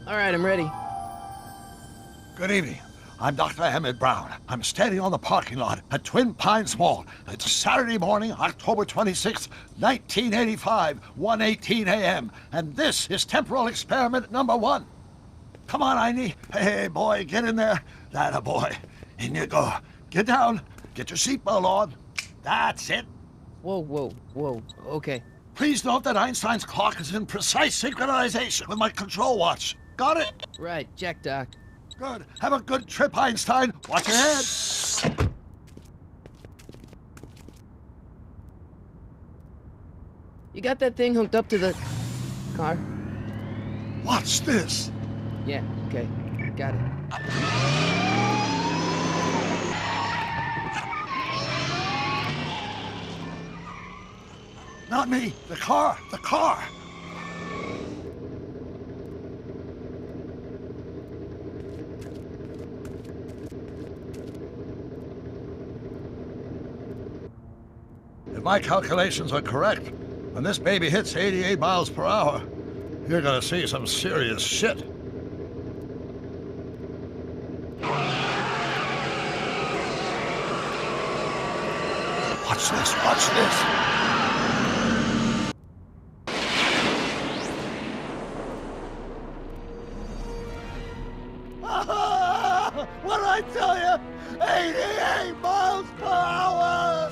All right, I'm ready. Good evening. I'm Dr. Emmett Brown. I'm standing on the parking lot at Twin Pines Mall. It's Saturday morning, October 26th, 1985, 1:18 a.m. And this is temporal experiment number 1. Come on, Einie. Hey, boy, get in there. That a boy. In you go. Get down. Get your seatbelt on. That's it. Whoa. Okay. Please note that Einstein's clock is in precise synchronization with my control watch. Got it? Right, check, Doc. Good. Have a good trip, Einstein. Watch your head. You got that thing hooked up to the car? Watch this. Yeah, okay. Got it. Not me. The car. The car. If my calculations are correct, when this baby hits 88 miles per hour, you're gonna see some serious shit. Watch this, watch this. What did I tell you? 88 miles per hour!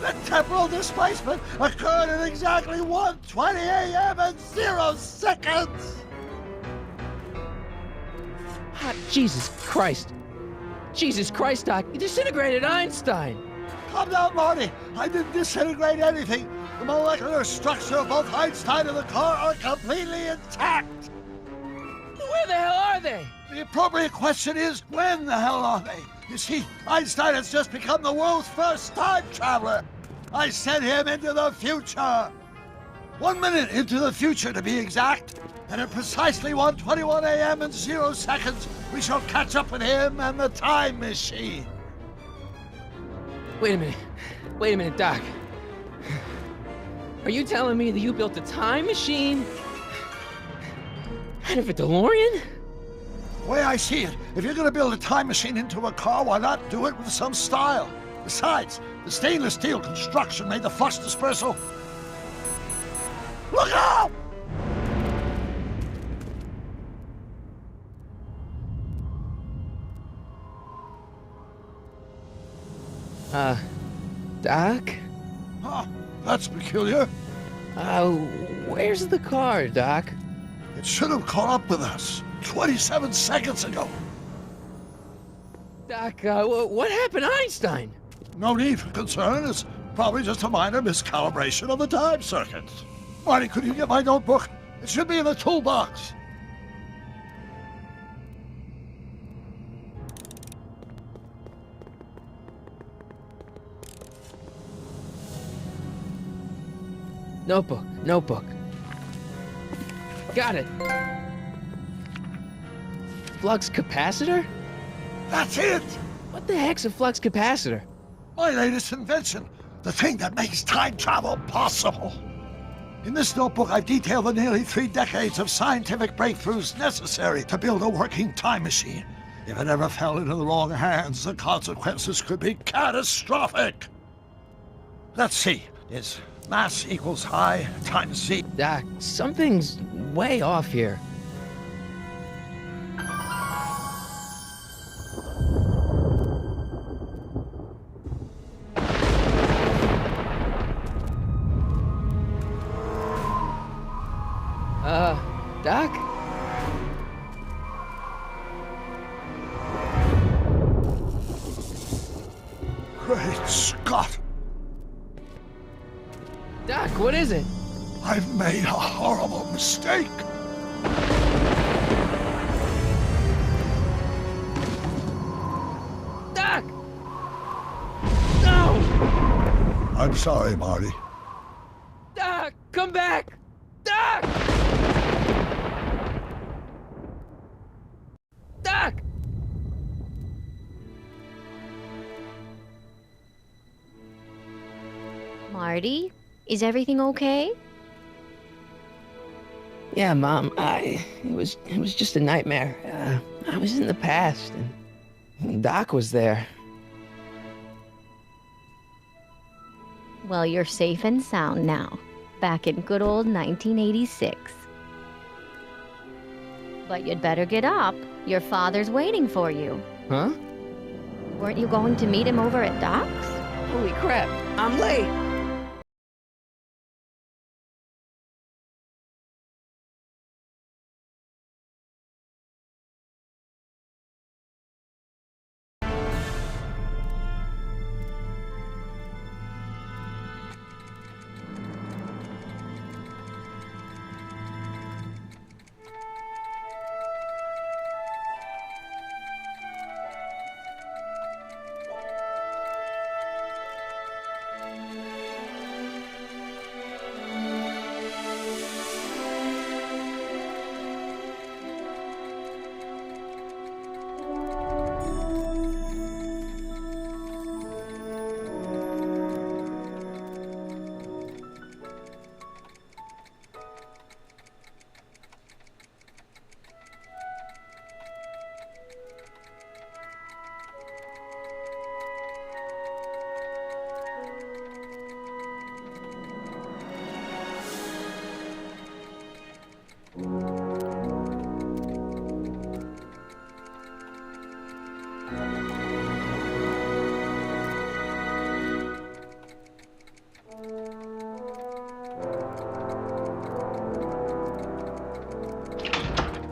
The temporal displacement occurred at exactly 1:20 a.m. and 0 seconds! Hot Jesus Christ. Jesus Christ, Doc. You disintegrated Einstein. Calm down, Marty. I didn't disintegrate anything. The molecular structure of both Einstein and the car are completely intact. Where the hell are they? The appropriate question is, when the hell are they? You see, Einstein has just become the world's first time traveler. I sent him into the future. 1 minute into the future, to be exact. And at precisely 1:21 a.m. and 0 seconds, we shall catch up with him and the time machine. Wait a minute, Doc. Are you telling me that you built a time machine out of a DeLorean? The way I see it, if you're going to build a time machine into a car, why not do it with some style? Besides, the stainless steel construction made the flux dispersal. Look out! Doc? Huh, that's peculiar. Where's the car, Doc? It should have caught up with us 27 seconds ago. Doc, what happened to Einstein? No need for concern. It's probably just a minor miscalibration of the time circuits. Marty, could you get my notebook? It should be in the toolbox. Notebook. Got it. Flux capacitor? That's it! What the heck's a flux capacitor? My latest invention. The thing that makes time travel possible. In this notebook, I've detailed the nearly 3 decades of scientific breakthroughs necessary to build a working time machine. If it ever fell into the wrong hands, the consequences could be catastrophic. Let's see. Is mass equals I times Z. Doc, something's way off here. Doc? Great Scott! Doc, what is it? I've made a horrible mistake. Doc! No! I'm sorry, Marty. Doc, come back! Doc! Doc! Marty, is everything okay? Yeah, Mom, it was just a nightmare. I was in the past, and Doc was there. Well, you're safe and sound now, back in good old 1986. But you'd better get up. Your father's waiting for you. Huh? Weren't you going to meet him over at Doc's? Holy crap, I'm late!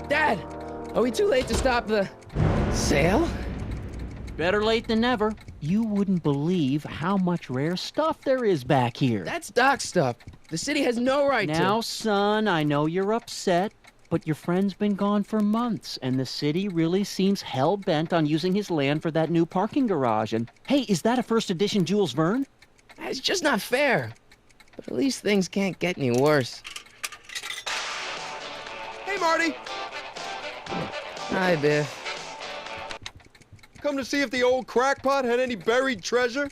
Dad! Are we too late to stop the sale? Better late than never. You wouldn't believe how much rare stuff there is back here. That's Doc's stuff. The city has no right to. Now, son, I know you're upset, but your friend's been gone for months, and the city really seems hell-bent on using his land for that new parking garage. And, hey, is that a first edition Jules Verne? It's just not fair. But at least things can't get any worse. Hey, Marty! Hi, Biff. Come to see if the old crackpot had any buried treasure?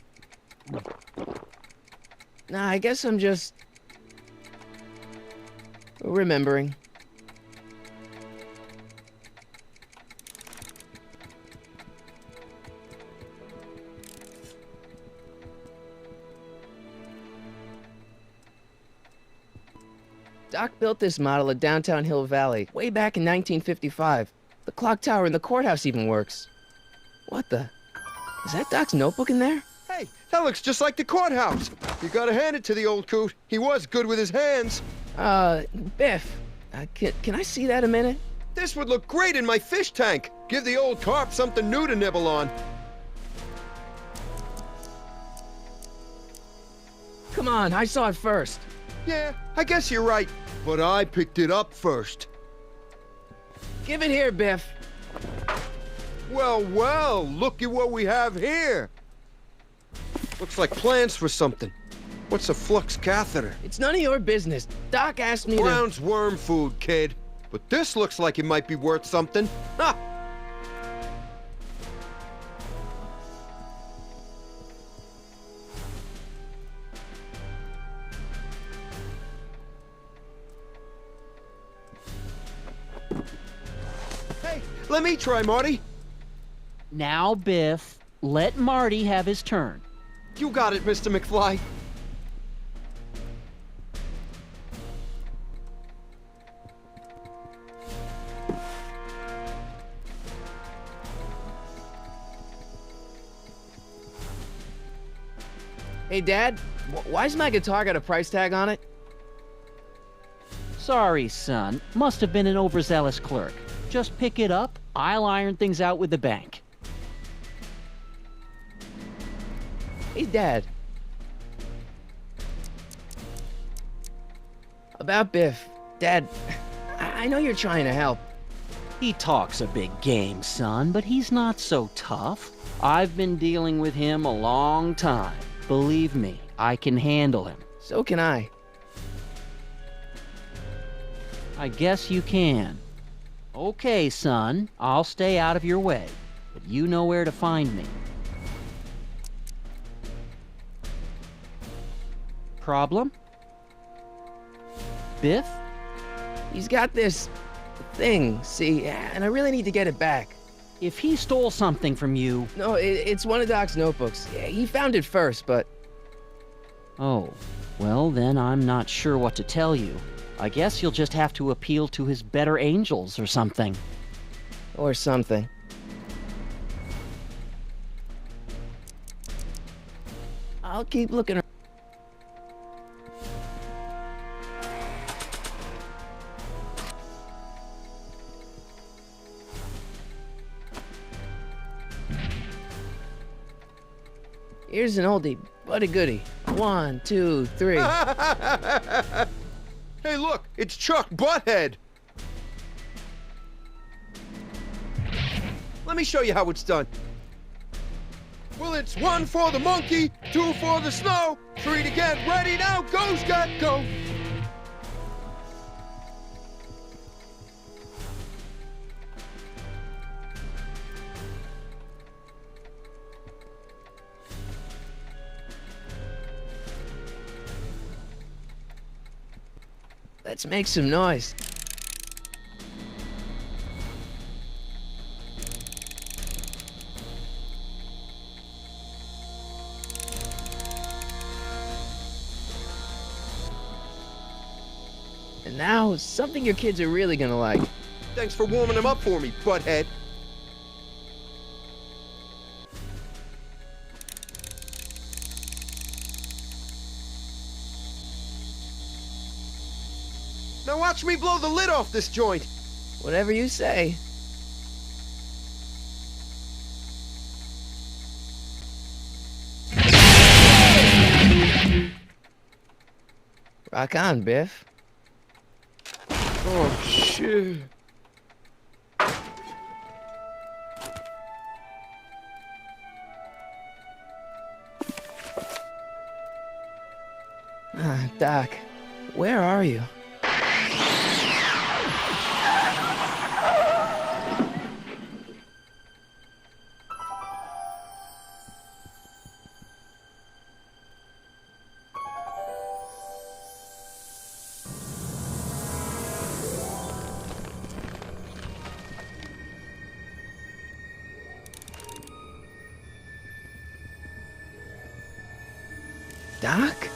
Nah, I guess I'm just remembering. Doc built this model at downtown Hill Valley way back in 1955. The clock tower in the courthouse even works. What the? Is that Doc's notebook in there? Hey, that looks just like the courthouse. You gotta hand it to the old coot. He was good with his hands. Biff, can I see that a minute? This would look great in my fish tank. Give the old carp something new to nibble on. Come on, I saw it first. Yeah, I guess you're right. But I picked it up first. Give it here, Biff. Well, well, look at what we have here. Looks like plans for something. What's a flux catheter? It's none of your business. Doc asked me Brown's worm food, kid. But this looks like it might be worth something. Ha! Hey, let me try, Marty. Now, Biff, let Marty have his turn. You got it, Mr. McFly. Hey, Dad, why's my guitar got a price tag on it? Sorry, son. Must have been an overzealous clerk. Just pick it up. I'll iron things out with the bank. Hey, Dad. About Biff. Dad, I know you're trying to help. He talks a big game, son, but he's not so tough. I've been dealing with him a long time. Believe me, I can handle him. So can I. I guess you can. Okay, son, I'll stay out of your way, but you know where to find me. Problem? Biff? He's got this thing, see, and I really need to get it back. If he stole something from you... No, it's one of Doc's notebooks. Yeah, he found it first, but... Oh, well then I'm not sure what to tell you. I guess you'll just have to appeal to his better angels or something. Or something. I'll keep looking around. Here's an oldie, but a goodie. 1, 2, 3. Hey, look, it's Chuck Butthead. Let me show you how it's done. Well, it's 1 for the monkey, 2 for the snow, 3 to get ready now. Go, Scott, go. Let's make some noise. And now, something your kids are really gonna like. Thanks for warming him up for me, Butthead. Now watch me blow the lid off this joint. Whatever you say. Rock on, Biff. Oh, shit. Doc, where are you? Doc?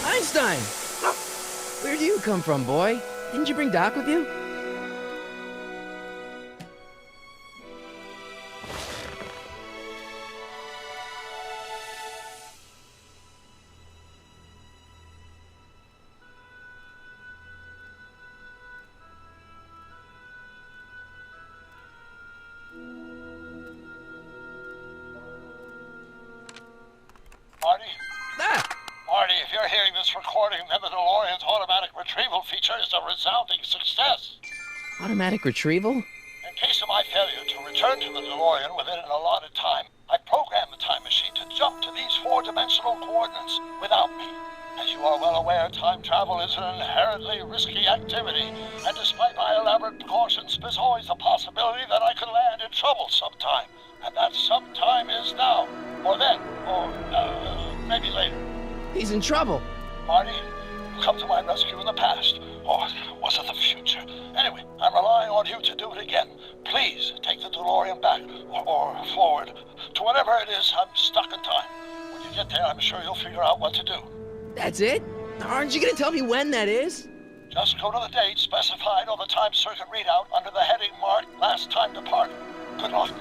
Einstein! Where do you come from, boy? Didn't you bring Doc with you? Marty? Ah! Marty, if you're hearing this recording, then the DeLorean's automatic retrieval feature is a resounding success. Automatic retrieval? In case of my failure to return to the DeLorean within an allotted time, I programmed the time machine to jump to these 4-dimensional coordinates without me. As you are well aware, time travel is an inherently risky activity, and despite my elaborate precautions, there's always a possibility that I could land in trouble sometime. And that sometime is now, or then, or maybe later. He's in trouble. Marty, you come to my rescue in the past, or was it the future? Anyway, I'm relying on you to do it again. Please take the DeLorean back, or forward, to whatever it is. I'm stuck in time. When you get there, I'm sure you'll figure out what to do. That's it? Aren't you gonna tell me when that is? Just go to the date specified on the time circuit readout under the heading marked Last Time Departed. Good luck.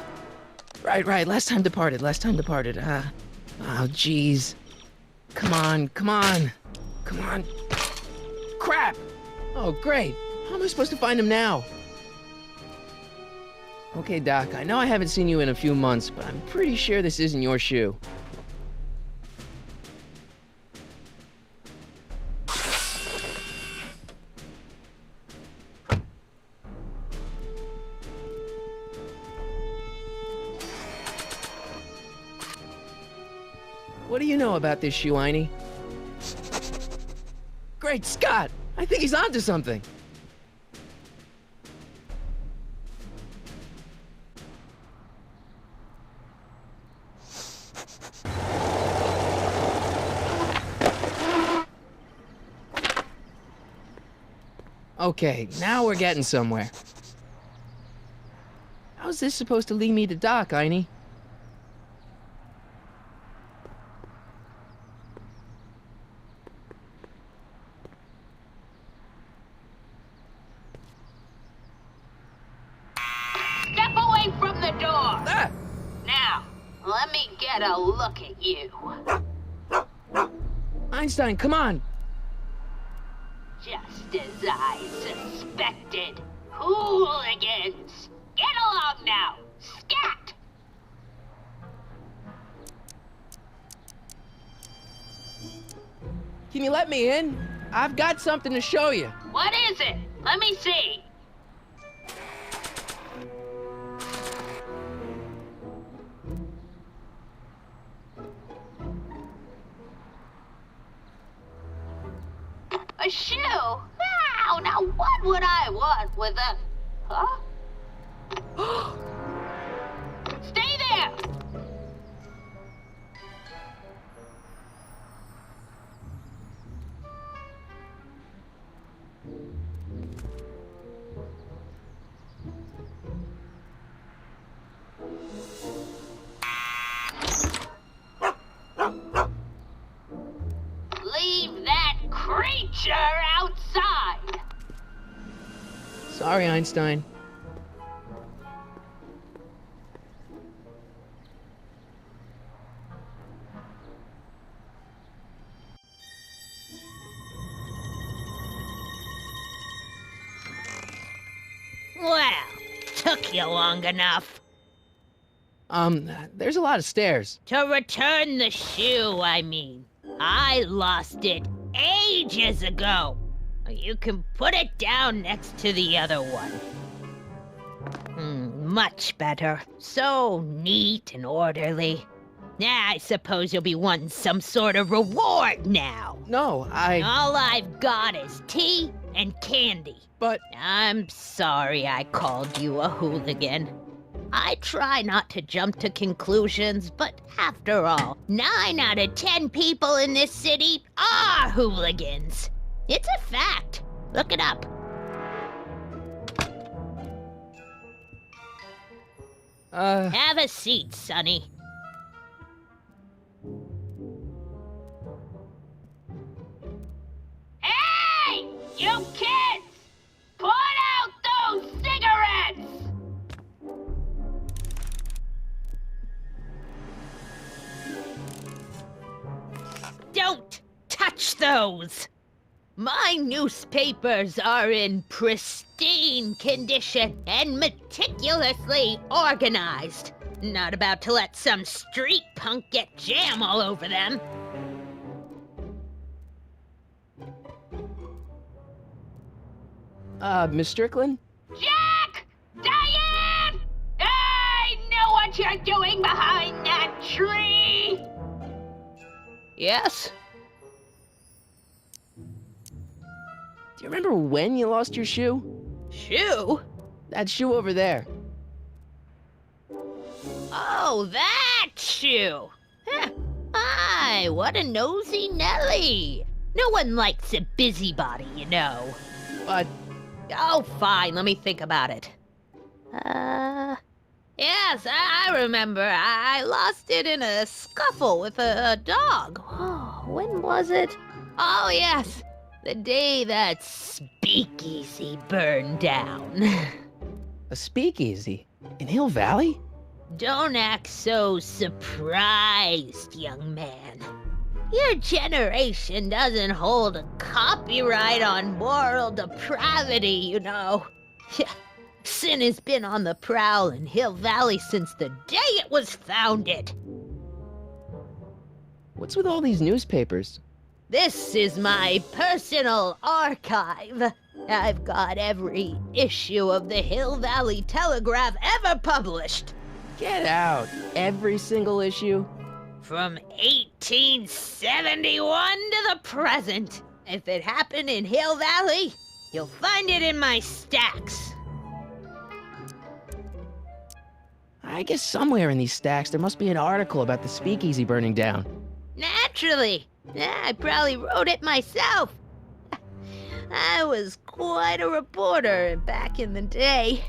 Right. Last time departed. Oh, jeez. Come on. Crap! Oh, great. How am I supposed to find him now? Okay, Doc, I know I haven't seen you in a few months, but I'm pretty sure this isn't your shoe. What do you know about this shoe, Einie? Great Scott! I think he's onto something. Okay, now we're getting somewhere. How's this supposed to lead me to Doc, Einie? Step away from the door! Ah! Now, let me get a look at you. Einstein, come on! Just as I suspected. Hooligans! Get along now! Scat! Can you let me in? I've got something to show you. What is it? Let me see. A shoe? Now what would I want with a... Huh? Stay there! Leave that creature outside! Sorry, Einstein. Well, took you long enough. There's a lot of stairs. To return the shoe, I mean. I lost it ages ago. You can put it down next to the other one. Much better. So neat and orderly. I suppose you'll be wanting some sort of reward now. No, All I've got is tea and candy. But... I'm sorry I called you a hooligan. I try not to jump to conclusions, but after all, 9 out of 10 people in this city are hooligans. It's a fact. Look it up. Have a seat, Sonny. Hey! You kids! Put out those cigarettes! Don't touch those! My newspapers are in pristine condition and meticulously organized. Not about to let some street punk get jam all over them. Miss Strickland? Jack! Diane! I know what you're doing behind that tree! Yes? Do you remember when you lost your shoe? Shoe? That shoe over there. Oh, that shoe! Huh. Aye, what a nosy Nelly! No one likes a busybody, you know. But... Oh, fine, let me think about it. Yes, I remember. I lost it in a scuffle with a dog. Oh, when was it? Oh, yes, the day that speakeasy burned down. a speakeasy? In Hill Valley? Don't act so surprised, young man. Your generation doesn't hold a copyright on moral depravity, you know. Sin has been on the prowl in Hill Valley since the day it was founded. What's with all these newspapers? This is my personal archive. I've got every issue of the Hill Valley Telegraph ever published. Get out. Every single issue? From 18 1971 to the present. If it happened in Hill Valley, you'll find it in my stacks. I guess somewhere in these stacks there must be an article about the speakeasy burning down. Naturally. Yeah, I probably wrote it myself. I was quite a reporter back in the day.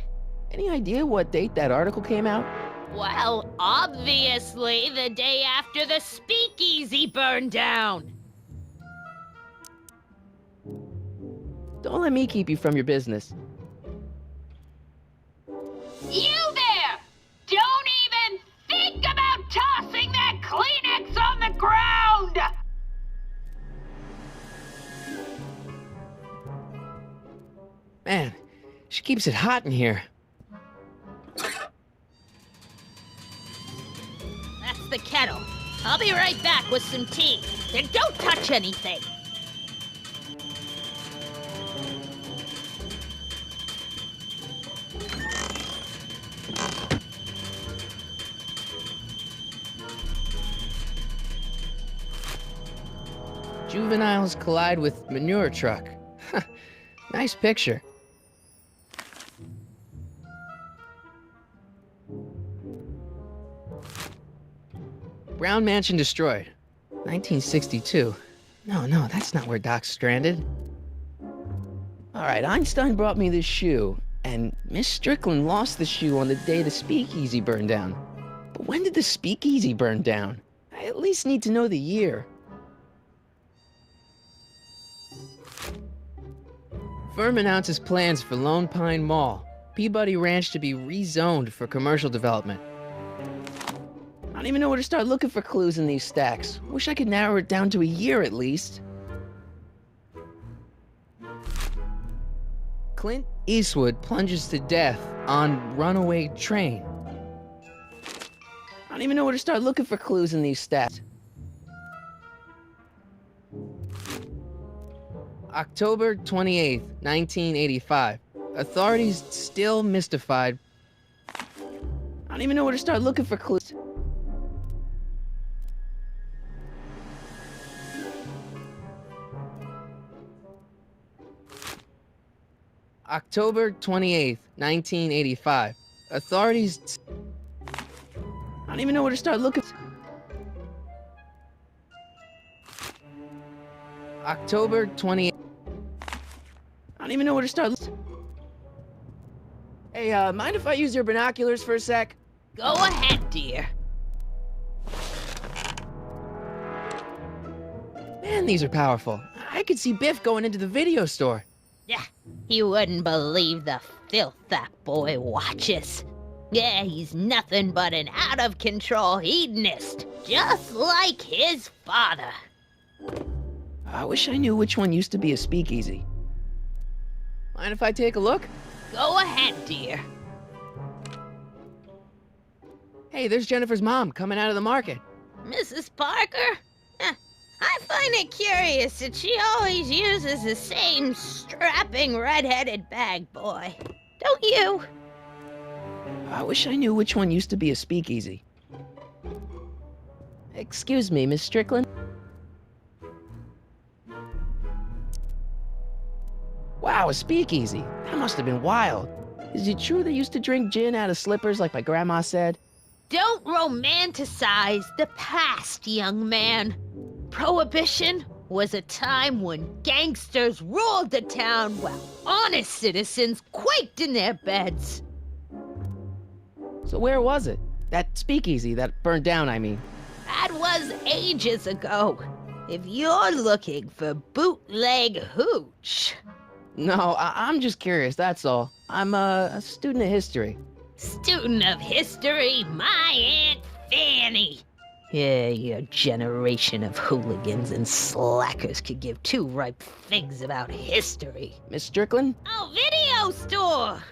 Any idea what date that article came out? Well, obviously the day after the speakeasy burned down. Don't let me keep you from your business. You there! Don't even think about tossing that Kleenex on the ground! Man, she keeps it hot in here. That's the kettle. I'll be right back with some tea. Then don't touch anything. Juveniles collide with manure truck. Nice picture. Brown Mansion destroyed. 1962. No, that's not where Doc's stranded. Alright, Einstein brought me this shoe, and Miss Strickland lost the shoe on the day the speakeasy burned down. But when did the speakeasy burn down? I at least need to know the year. Firm announces plans for Lone Pine Mall, Peabody Ranch to be rezoned for commercial development. I don't even know where to start looking for clues in these stacks. Wish I could narrow it down to a year at least. Clint Eastwood plunges to death on runaway train. I don't even know where to start looking for clues in these stacks. October 28th, 1985. Authorities still mystified. I don't even know where to start looking for clues. October 28th, 1985. Authorities... I don't even know where to start looking. October 28th. I don't even know where to start. Hey, mind if I use your binoculars for a sec? Go ahead, dear. Man, these are powerful. I could see Biff going into the video store. Yeah, you wouldn't believe the filth that boy watches. Yeah, he's nothing but an out-of-control hedonist, just like his father. I wish I knew which one used to be a speakeasy. Mind if I take a look? Go ahead, dear. Hey, there's Jennifer's mom coming out of the market. Mrs. Parker? I find it curious that she always uses the same strapping red-headed bag boy. Don't you? I wish I knew which one used to be a speakeasy. Excuse me, Miss Strickland? Wow, a speakeasy. That must have been wild. Is it true they used to drink gin out of slippers like my grandma said? Don't romanticize the past, young man. Prohibition was a time when gangsters ruled the town while honest citizens quaked in their beds. So where was it? That speakeasy that burned down, I mean. That was ages ago. If you're looking for bootleg hooch. No, I'm just curious, that's all. I'm a student of history. Student of history, my Aunt Fanny. Yeah, your generation of hooligans and slackers could give two ripe figs about history. Miss Strickland? Oh, video store!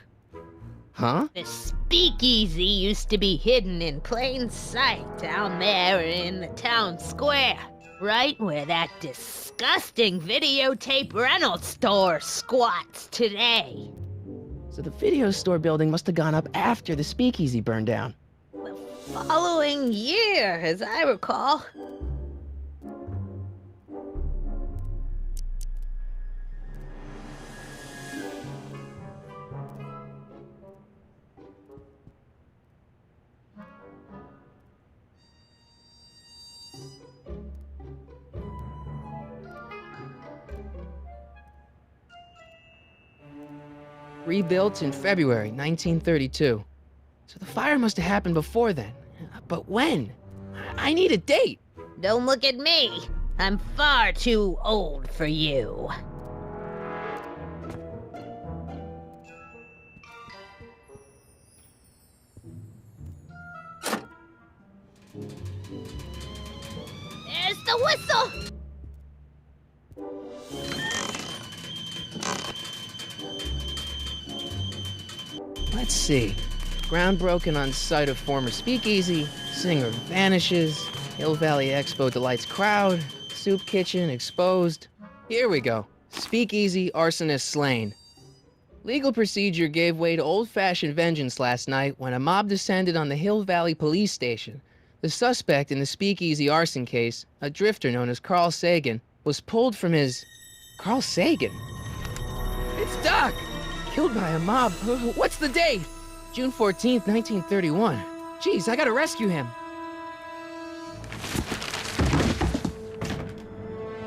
Huh? The speakeasy used to be hidden in plain sight down there in the town square. Right where that disgusting videotape rental store squats today. So the video store building must have gone up after the speakeasy burned down. The following year, as I recall. rebuilt in February 1932. So the fire must have happened before then. But when? I need a date. Don't look at me. I'm far too old for you. There's the whistle! Let's see. Ground broken on site of former speakeasy, singer vanishes, Hill Valley Expo delights crowd, soup kitchen exposed. Here we go. Speakeasy arsonist slain. Legal procedure gave way to old-fashioned vengeance last night when a mob descended on the Hill Valley police station. The suspect in the speakeasy arson case, a drifter known as Carl Sagan, was pulled from his... Carl Sagan? It's Doc! Killed by a mob. What's the date? June 14th, 1931. Jeez, I gotta rescue him.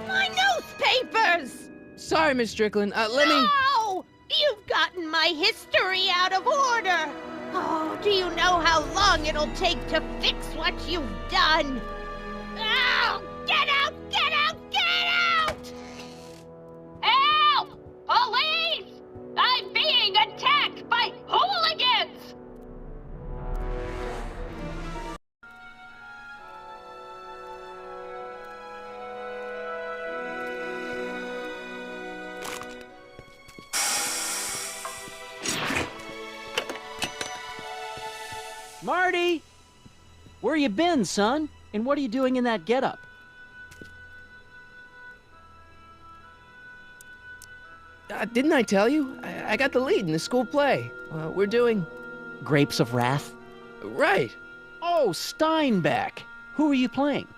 My newspapers! Sorry, Miss Strickland. Let me... No! You've gotten my history out of order! Oh, do you know how long it'll take to fix what you've done? Oh, get out! Get out! Get out! Help! Police! I'm being attacked by hooligans! Marty! Where you been, son? And what are you doing in that getup? Didn't I tell you? I got the lead in the school play. We're doing... Grapes of Wrath? Right. Oh, Steinbeck! Who are you playing?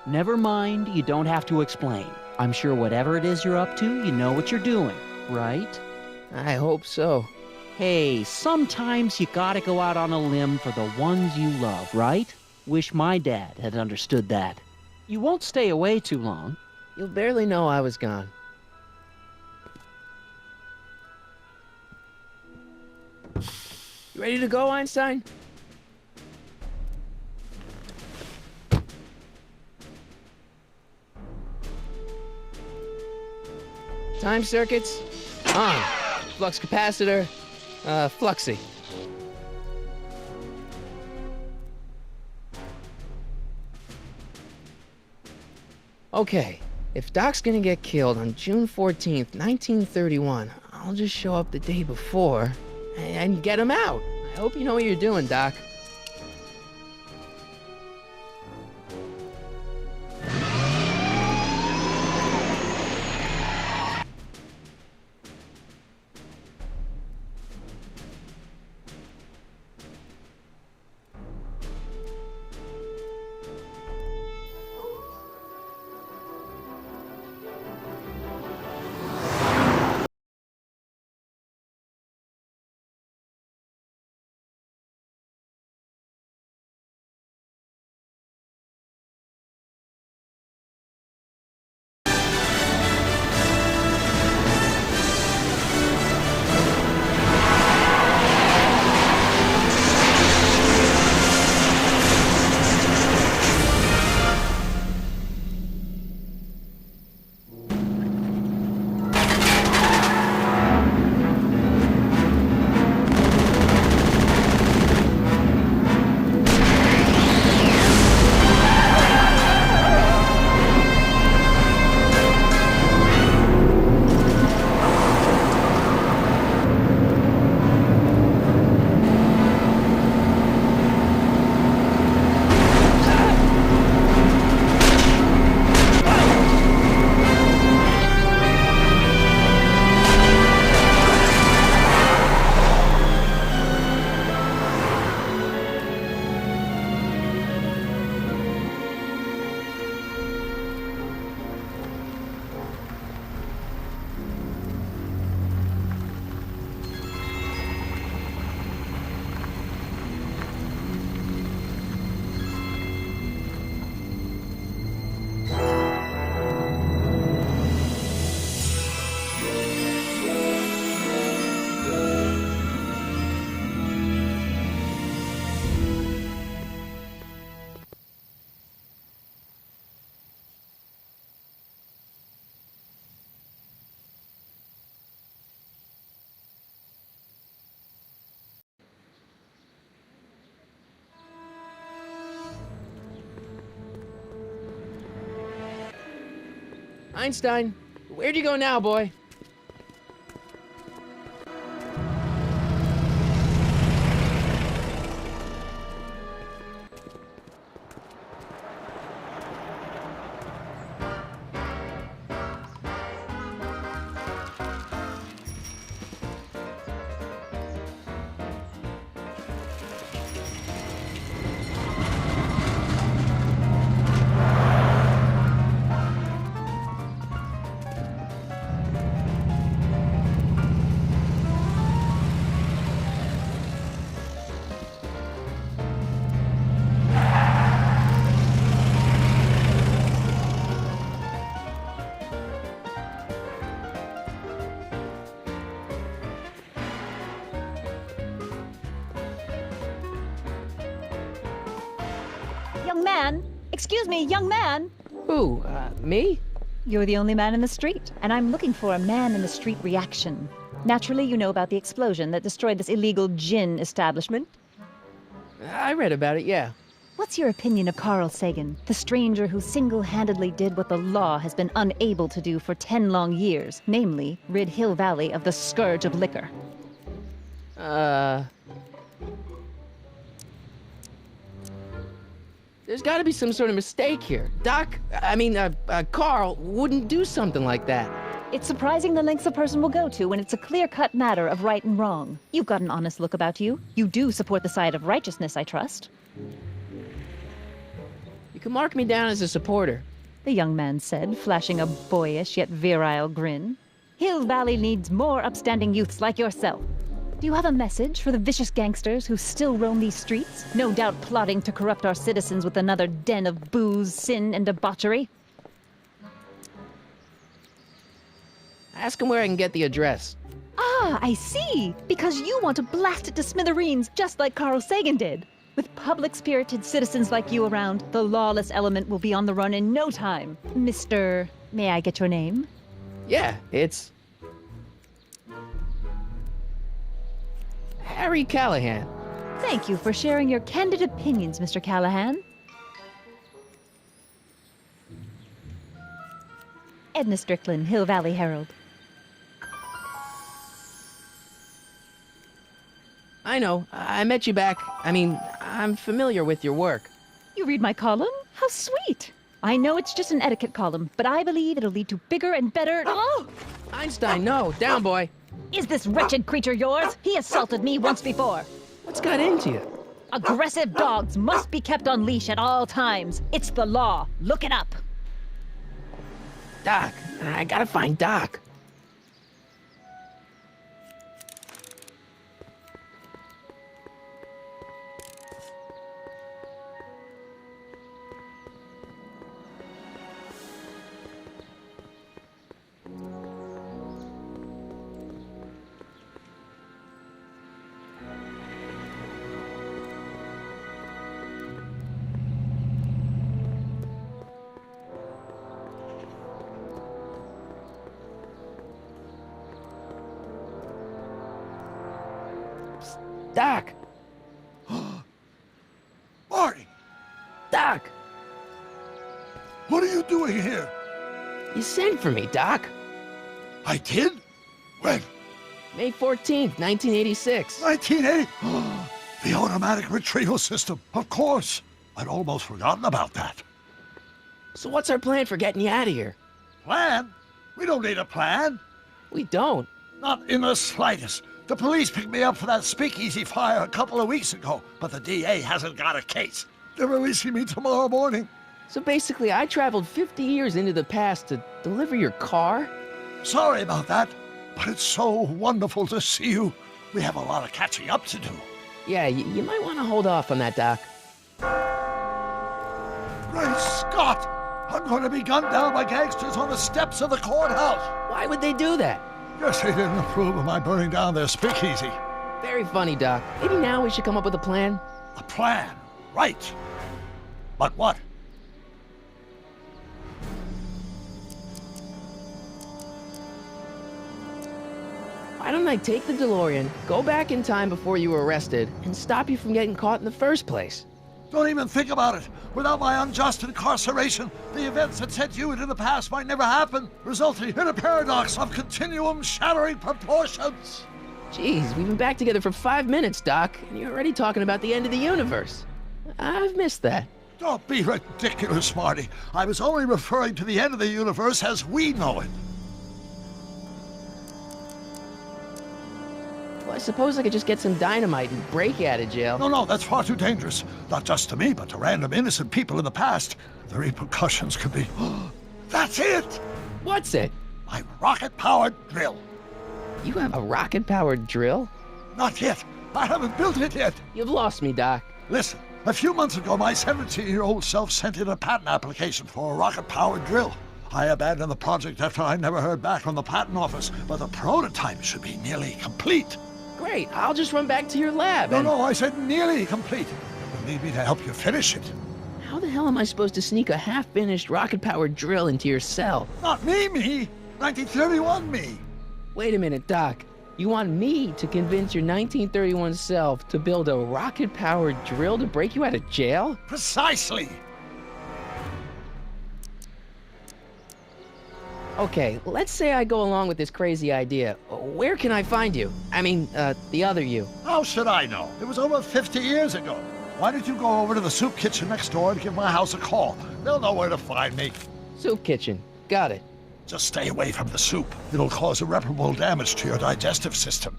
Never mind, you don't have to explain. I'm sure whatever it is you're up to, you know what you're doing, right? I hope so. Hey, sometimes you gotta go out on a limb for the ones you love, right? Wish my dad had understood that. You won't stay away too long. You'll barely know I was gone. You ready to go, Einstein? Time circuits on. Flux capacitor, fluxy. Okay, if Doc's gonna get killed on June 14th, 1931, I'll just show up the day before and get him out. I hope you know what you're doing, Doc. Einstein, where'd you go now, boy? Young man! Excuse me, young man! Who, me? You're the only man in the street, and I'm looking for a man-in-the-street reaction. Naturally, you know about the explosion that destroyed this illegal gin establishment. I read about it, yeah. What's your opinion of Carl Sagan, the stranger who single-handedly did what the law has been unable to do for 10 long years, namely, rid Hill Valley of the scourge of liquor? There's gotta be some sort of mistake here. Carl wouldn't do something like that. It's surprising the lengths a person will go to when it's a clear-cut matter of right and wrong. You've got an honest look about you. You do support the side of righteousness, I trust. You can mark me down as a supporter. The young man said, flashing a boyish yet virile grin. Hill Valley needs more upstanding youths like yourself. Do you have a message for the vicious gangsters who still roam these streets, no doubt plotting to corrupt our citizens with another den of booze, sin, and debauchery? Ask him where I can get the address. Ah, I see! Because you want to blast it to smithereens, just like Carl Sagan did. With public-spirited citizens like you around, the lawless element will be on the run in no time. Mr. May I get your name? Yeah, it's... Harry Callahan. Thank you for sharing your candid opinions, Mr. Callahan. Edna Strickland, Hill Valley Herald. I know. I met you back. I'm familiar with your work. You read my column? How sweet! I know it's just an etiquette column, but I believe it'll lead to bigger and better... Oh! Einstein, no. Down, boy. Is this wretched creature yours? He assaulted me once before. What's got into you? Aggressive dogs must be kept on leash at all times. It's the law. Look it up. Doc. I gotta find Doc. Doc! Marty! Doc! What are you doing here? You sent for me, Doc. I did? When? May 14th, 1986. 1980? The automatic retrieval system. Of course. I'd almost forgotten about that. So what's our plan for getting you out of here? Plan? We don't need a plan. We don't. Not in the slightest. The police picked me up for that speakeasy fire a couple of weeks ago, but the DA hasn't got a case. They're releasing me tomorrow morning. So basically, I traveled 50 years into the past to deliver your car? Sorry about that, but it's so wonderful to see you. We have a lot of catching up to do. Yeah, you might want to hold off on that, Doc. Great Scott! I'm going to be gunned down by gangsters on the steps of the courthouse. Why would they do that? Guess they didn't approve of my burning down their speakeasy. Very funny, Doc. Maybe now we should come up with a plan? A plan, right. But what? Why don't I take the DeLorean, go back in time before you were arrested, and stop you from getting caught in the first place? Don't even think about it. Without my unjust incarceration, the events that sent you into the past might never happen, resulting in a paradox of continuum-shattering proportions. Jeez, we've been back together for 5 minutes, Doc, and you're already talking about the end of the universe. I've missed that. Don't be ridiculous, Marty. I was only referring to the end of the universe as we know it. Well, I suppose I could just get some dynamite and break you out of jail. No, that's far too dangerous. Not just to me, but to random innocent people in the past. The repercussions could be... That's it! What's it? My rocket-powered drill. You have a rocket-powered drill? Not yet. I haven't built it yet. You've lost me, Doc. Listen, a few months ago, my 17-year-old self sent in a patent application for a rocket-powered drill. I abandoned the project after I never heard back from the patent office, but the prototype should be nearly complete. Great, I'll just run back to your lab No, I said nearly complete. You'll need me to help you finish it. How the hell am I supposed to sneak a half-finished rocket-powered drill into your cell? Not me. 1931 me. Wait a minute, Doc. You want me to convince your 1931 self to build a rocket-powered drill to break you out of jail? Precisely. Okay, let's say I go along with this crazy idea. Where can I find you? I mean, the other you. How should I know? It was over 50 years ago. Why don't you go over to the soup kitchen next door and give my house a call? They'll know where to find me. Soup kitchen. Got it. Just stay away from the soup. It'll cause irreparable damage to your digestive system.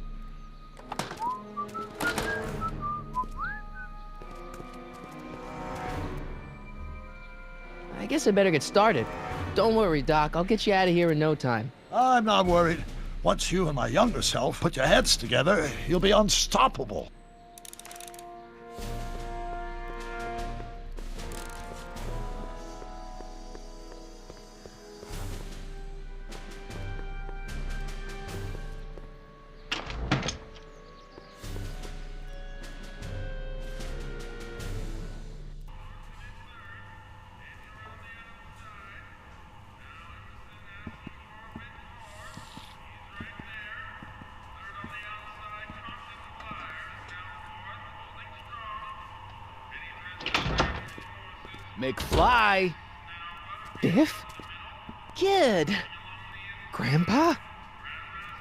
I guess I better get started. Don't worry, Doc. I'll get you out of here in no time. I'm not worried. Once you and my younger self put your heads together, you'll be unstoppable. McFly! Biff? Kid! Grandpa?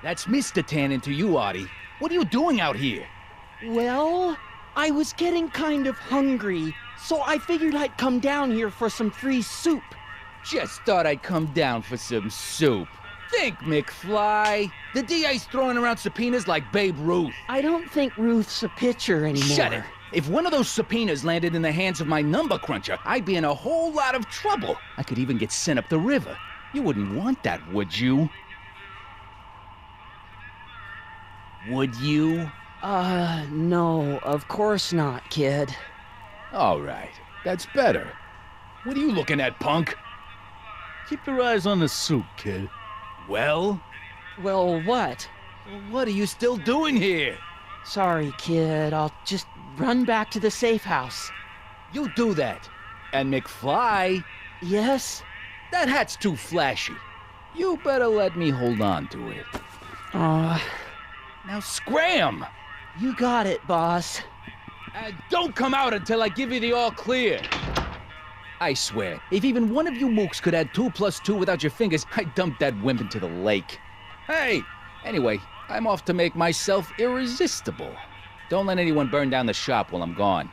That's Mr. Tannen to you, Artie. What are you doing out here? Well, I was getting kind of hungry, so I figured I'd come down here for some free soup. Just thought I'd come down for some soup. Think, McFly. The DA's throwing around subpoenas like Babe Ruth. I don't think Ruth's a pitcher anymore. Shut it! If one of those subpoenas landed in the hands of my number cruncher, I'd be in a whole lot of trouble. I could even get sent up the river. You wouldn't want that, would you? Would you? No, of course not, kid. All right, that's better. What are you looking at, punk? Keep your eyes on the soup, kid. Well, Well, what? what are you still doing here? Sorry, kid. I'll just run back to the safe house. You do that. And McFly, Yes? that hat's too flashy. You better let me hold on to it. Now scram! You got it, boss. And don't come out until I give you the all clear. I swear, if even one of you mooks could add 2 + 2 without your fingers, I'd dump that wimp into the lake. Hey, anyway, I'm off to make myself irresistible. Don't let anyone burn down the shop while I'm gone.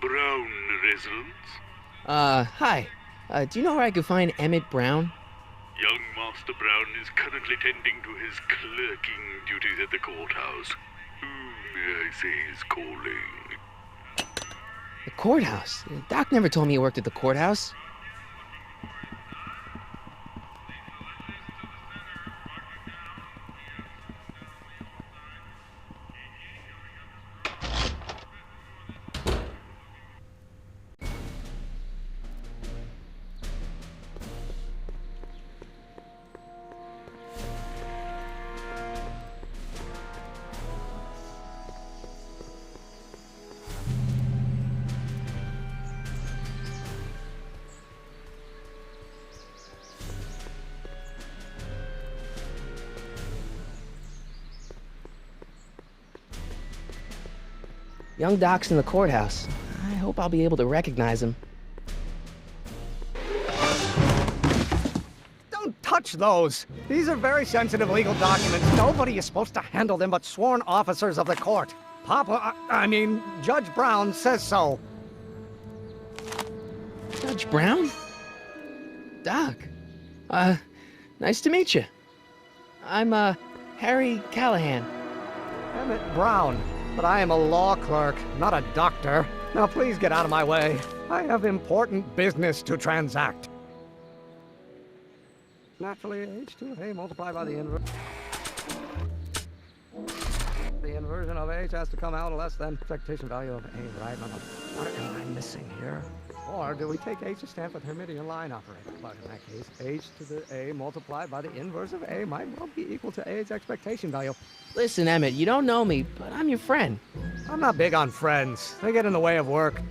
Brown residence? Hi. Do you know where I could find Emmett Brown? Young Master Brown is currently tending to his clerking duties at the courthouse. Who, may I say, is calling? The courthouse? Doc never told me he worked at the courthouse. Young Doc's in the courthouse. I hope I'll be able to recognize him. Don't touch those. These are very sensitive legal documents. Nobody is supposed to handle them but sworn officers of the court. Judge Brown says so. Judge Brown? Doc. Nice to meet you. I'm, Harry Callahan. Emmett Brown. But I am a law clerk, not a doctor. Now please get out of my way. I have important business to transact. Naturally, H2A multiplied by the inverse. The inversion of H has to come out less than expectation value of A, right? What am I missing here? Or do we take H to stand for the Hermitian line operator? But in that case, H to the A multiplied by the inverse of A might well be equal to A's expectation value. Listen, Emmett, you don't know me, but I'm your friend. I'm not big on friends. They get in the way of work.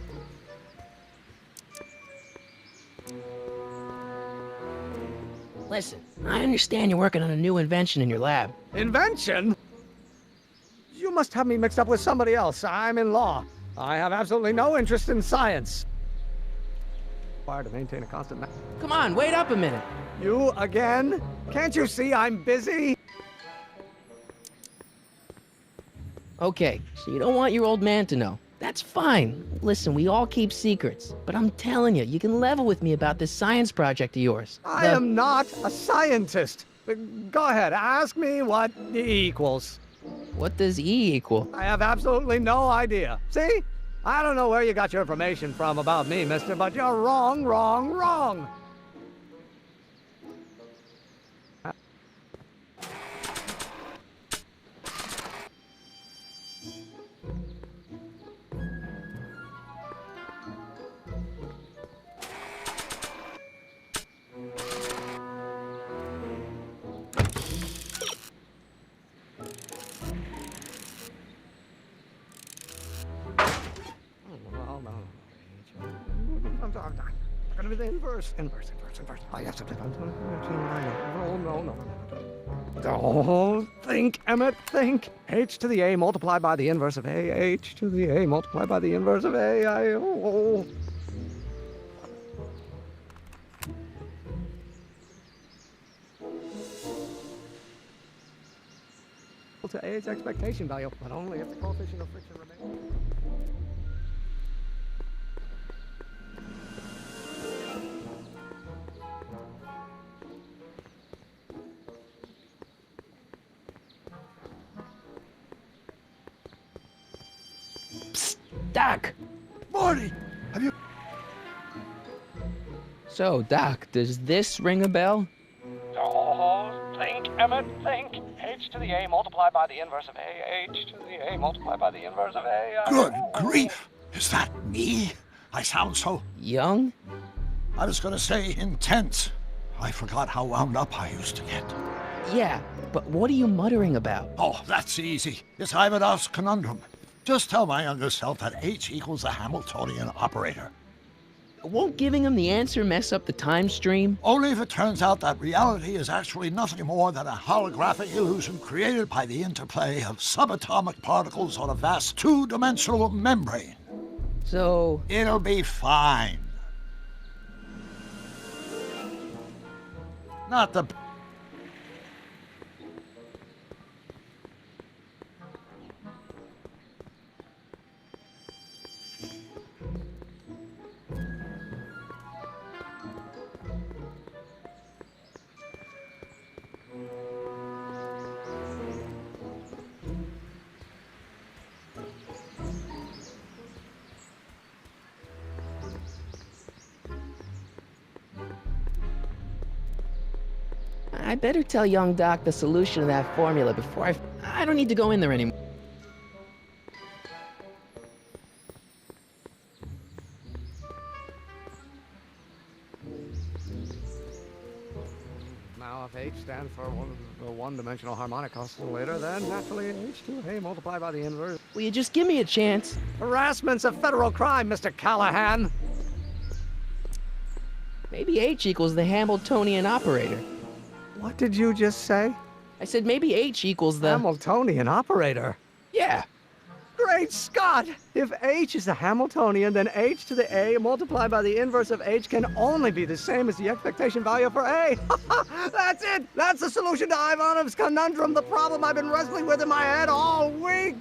Listen, I understand you're working on a new invention in your lab. Invention? You must have me mixed up with somebody else. I'm in law. I have absolutely no interest in science. Required to maintain a constant... Come on, wait up a minute. You again? Can't you see I'm busy? Okay, so you don't want your old man to know. That's fine. Listen, we all keep secrets. But I'm telling you, you can level with me about this science project of yours. I am not a scientist. Go ahead, ask me what E equals. What does E equal? I have absolutely no idea. See? I don't know where you got your information from about me, mister, but you're wrong, wrong, wrong. Gonna be the inverse. I have to. No. Don't think, Emmett, think. H to the A multiplied by the inverse of A. H to the A multiplied by the inverse of A. To A's expectation value, but only if the coefficient of friction remains. Psst, Doc! Morty! Have you... So, Doc, does this ring a bell? Think, Emmett, think. H to the A multiplied by the inverse of A. H to the A multiplied by the inverse of A. Good grief! Is that me? I sound so... Young? I was gonna say intense. I forgot how wound up I used to get. Yeah, but what are you muttering about? Oh, that's easy. It's Ivanov's conundrum. Just tell my younger self that H equals the Hamiltonian operator. Won't giving him the answer mess up the time stream? Only if it turns out that reality is actually nothing more than a holographic illusion created by the interplay of subatomic particles on a vast two-dimensional membrane. So... It'll be fine. Not the... I better tell young Doc the solution to that formula before I don't need to go in there anymore. Now, if H stands for a one-dimensional harmonic oscillator, then naturally H to A multiplied by the inverse. Will you just give me a chance? Harassment's a federal crime, Mr. Callahan. Maybe H equals the Hamiltonian operator. What did you just say? I said maybe H equals the... Hamiltonian operator? Yeah. Great Scott! If h is a Hamiltonian, then h to the a multiplied by the inverse of h can only be the same as the expectation value for a. That's it! That's the solution to Ivanov's conundrum, the problem I've been wrestling with in my head all week!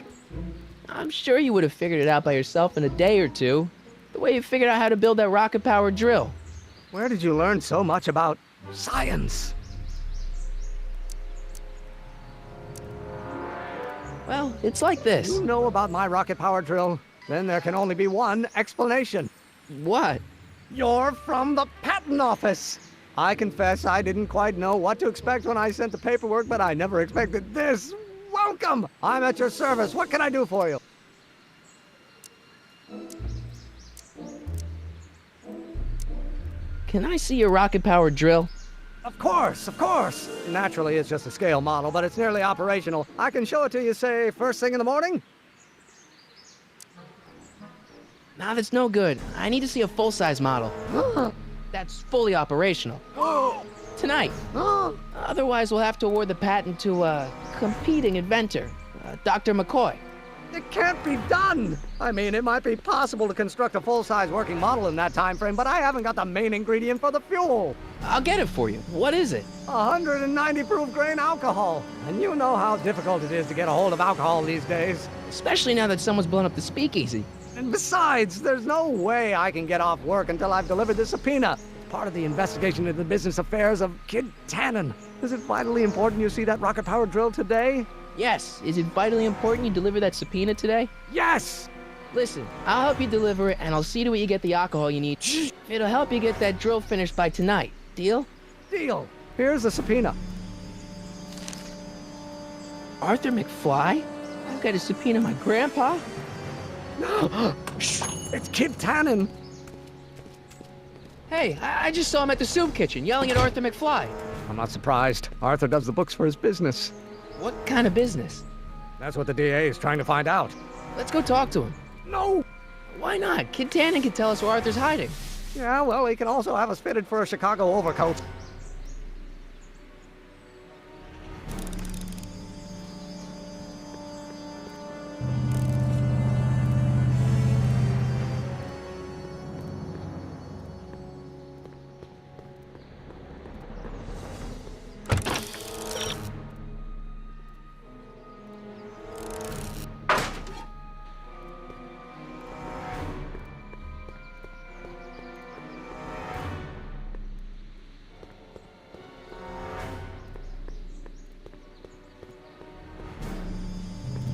I'm sure you would have figured it out by yourself in a day or two. The way you figured out how to build that rocket-powered drill. Where did you learn so much about science? Well, it's like this. You know about my rocket power drill? Then there can only be one explanation. What? You're from the patent office. I confess I didn't quite know what to expect when I sent the paperwork, but I never expected this. Welcome! I'm at your service. What can I do for you? Can I see your rocket-powered drill? Of course, of course. Naturally, it's just a scale model, but it's nearly operational. I can show it to you, say, first thing in the morning? Nah, that's no good. I need to see a full-size model. That's fully operational. Tonight. Otherwise, we'll have to award the patent to a competing inventor, Dr. McCoy. It can't be done! I mean, it might be possible to construct a full-size working model in that time frame, but I haven't got the main ingredient for the fuel. I'll get it for you. What is it? 190 proof grain alcohol. And you know how difficult it is to get a hold of alcohol these days. Especially now that someone's blown up the speakeasy. And besides, there's no way I can get off work until I've delivered this subpoena. Part of the investigation into the business affairs of Kid Tannen. Is it vitally important you see that rocket-powered drill today? Yes. Is it vitally important you deliver that subpoena today? Yes! Listen, I'll help you deliver it, and I'll see to it you get the alcohol you need. It'll help you get that drill finished by tonight. Deal? Deal. Here's the subpoena. Arthur McFly? I've got to subpoena my grandpa? It's Kid Tannen. Hey, I just saw him at the soup kitchen, yelling at Arthur McFly. I'm not surprised. Arthur does the books for his business. What kind of business? That's what the DA is trying to find out. Let's go talk to him. No! Why not? Kid Tannen can tell us where Arthur's hiding. Yeah, well, he can also have us fitted for a Chicago overcoat.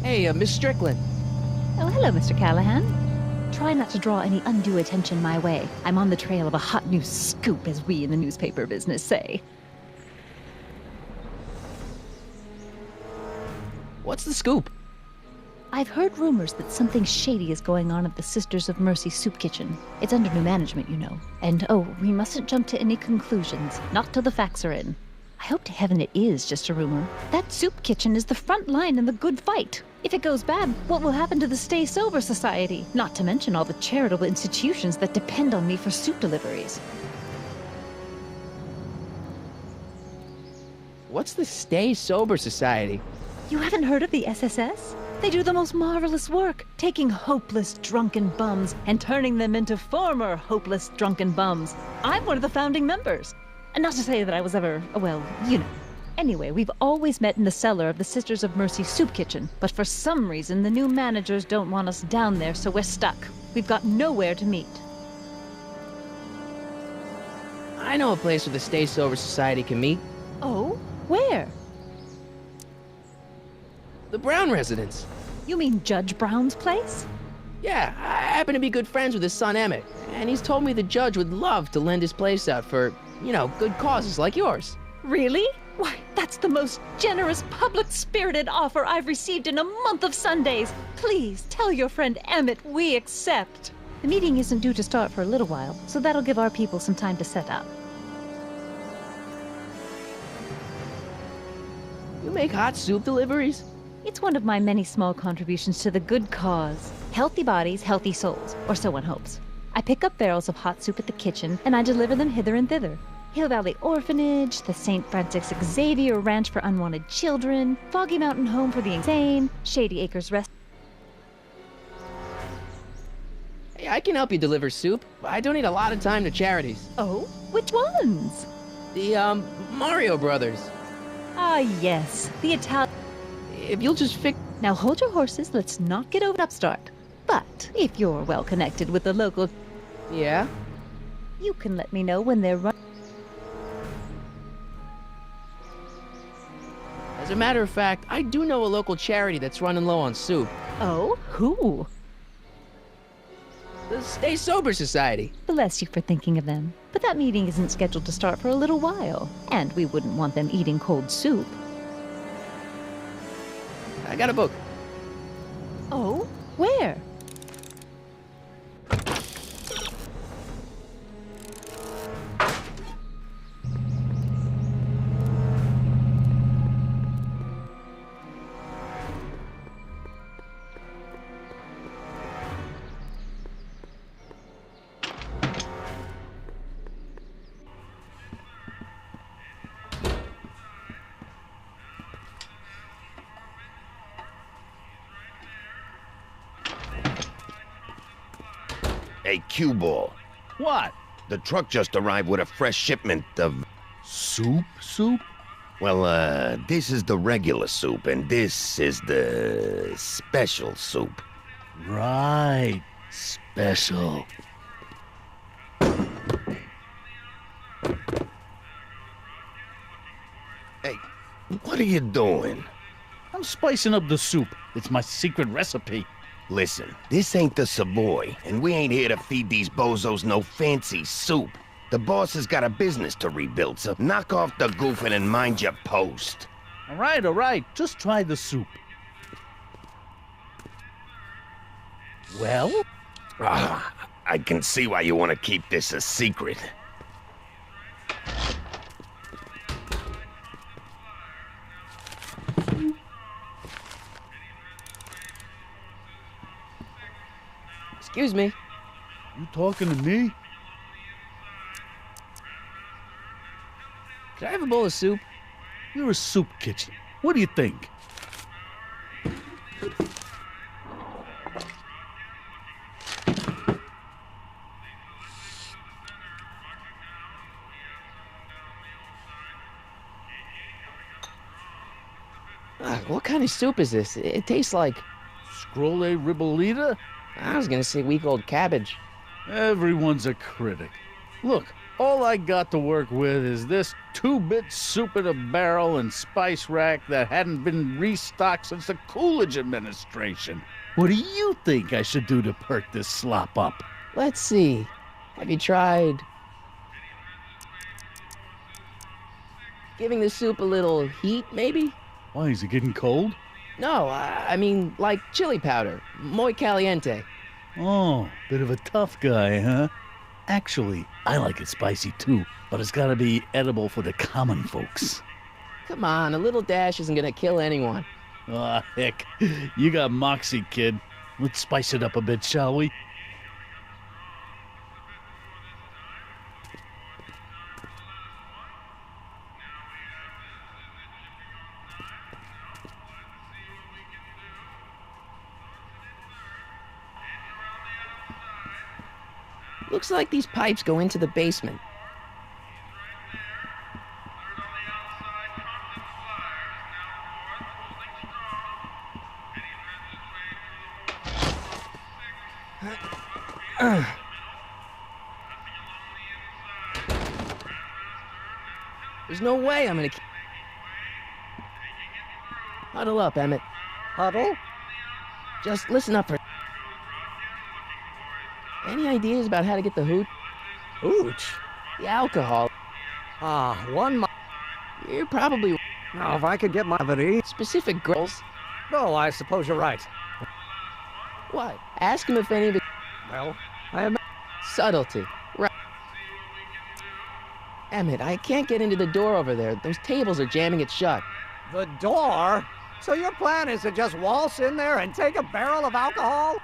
Hey, Miss Strickland. Oh, hello, Mr. Callahan. Try not to draw any undue attention my way. I'm on the trail of a hot new scoop, as we in the newspaper business say. What's the scoop? I've heard rumors that something shady is going on at the Sisters of Mercy soup kitchen. It's under new management, you know. And oh, we mustn't jump to any conclusions, not till the facts are in. I hope to heaven it is just a rumor. That soup kitchen is the front line in the good fight. If it goes bad, what will happen to the Stay Sober Society? Not to mention all the charitable institutions that depend on me for soup deliveries. What's the Stay Sober Society? You haven't heard of the SSS? They do the most marvelous work, taking hopeless drunken bums and turning them into former hopeless drunken bums. I'm one of the founding members. And not to say that I was ever, well, you know. Anyway, we've always met in the cellar of the Sisters of Mercy soup kitchen, but for some reason the new managers don't want us down there, so we're stuck. We've got nowhere to meet. I know a place where the Stay Sober Society can meet. Oh? Where? The Brown residence. You mean Judge Brown's place? Yeah, I happen to be good friends with his son Emmett, and he's told me the judge would love to lend his place out for, you know, good causes like yours. Really? Why, that's the most generous, public-spirited offer I've received in a month of Sundays. Please, tell your friend Emmett we accept. The meeting isn't due to start for a little while, so that'll give our people some time to set up. You make hot soup deliveries? It's one of my many small contributions to the good cause. Healthy bodies, healthy souls, or so one hopes. I pick up barrels of hot soup at the kitchen, and I deliver them hither and thither. Hill Valley Orphanage, the St. Francis Xavier Ranch for Unwanted Children, Foggy Mountain Home for the Insane, Shady Acres Rest. I can help you deliver soup. I donate a lot of time to charities. Oh, which ones? The, Mario Brothers. Ah, yes, the Italian. If you'll just fix... Now hold your horses, let's not get over upstart. But if you're well connected with the local, Yeah? you can let me know when they're running. As a matter of fact, I do know a local charity that's running low on soup. Oh, who? The Stay Sober Society. Bless you for thinking of them. But that meeting isn't scheduled to start for a little while, and we wouldn't want them eating cold soup. I got a book. Oh, where? Hey, cue ball. What? The truck just arrived with a fresh shipment of... Soup? Well, this is the regular soup, and this is the special soup. Right. Special. Hey, what are you doing? I'm spicing up the soup. It's my secret recipe. Listen, this ain't the Savoy, and we ain't here to feed these bozos no fancy soup. The boss has got a business to rebuild, so knock off the goofing and mind your post. All right. Just try the soup. Well? I can see why you want to keep this a secret. Excuse me. You talking to me? Could I have a bowl of soup? You're a soup kitchen. What do you think? What kind of soup is this? It tastes like... Scrolle ribollita? I was gonna say week-old cabbage. Everyone's a critic. Look, all I got to work with is this 2-bit soup in a barrel and spice rack that hadn't been restocked since the Coolidge administration. What do you think I should do to perk this slop up? Let's see. Have you tried... giving the soup a little heat, maybe? Why, is it getting cold? No, I mean, like chili powder. Muy caliente. Oh, bit of a tough guy, huh? Actually, I like it spicy too, but it's gotta be edible for the common folks. Come on, a little dash isn't gonna kill anyone. Ah, heck, you got moxie, kid. Let's spice it up a bit, shall we? Looks like these pipes go into the basement. There's no way I'm gonna... Huddle up, Emmett. Huddle? Just listen up for... Any ideas about how to get the hoot? Hooch? The alcohol. You're probably... Now, if I could get my buddy. Specific girls. No, I suppose you're right. What? Ask him if any of it... Well, I am... Subtlety. Right. Emmett, I can't get into the door over there. Those tables are jamming it shut. The door? So your plan is to just waltz in there and take a barrel of alcohol?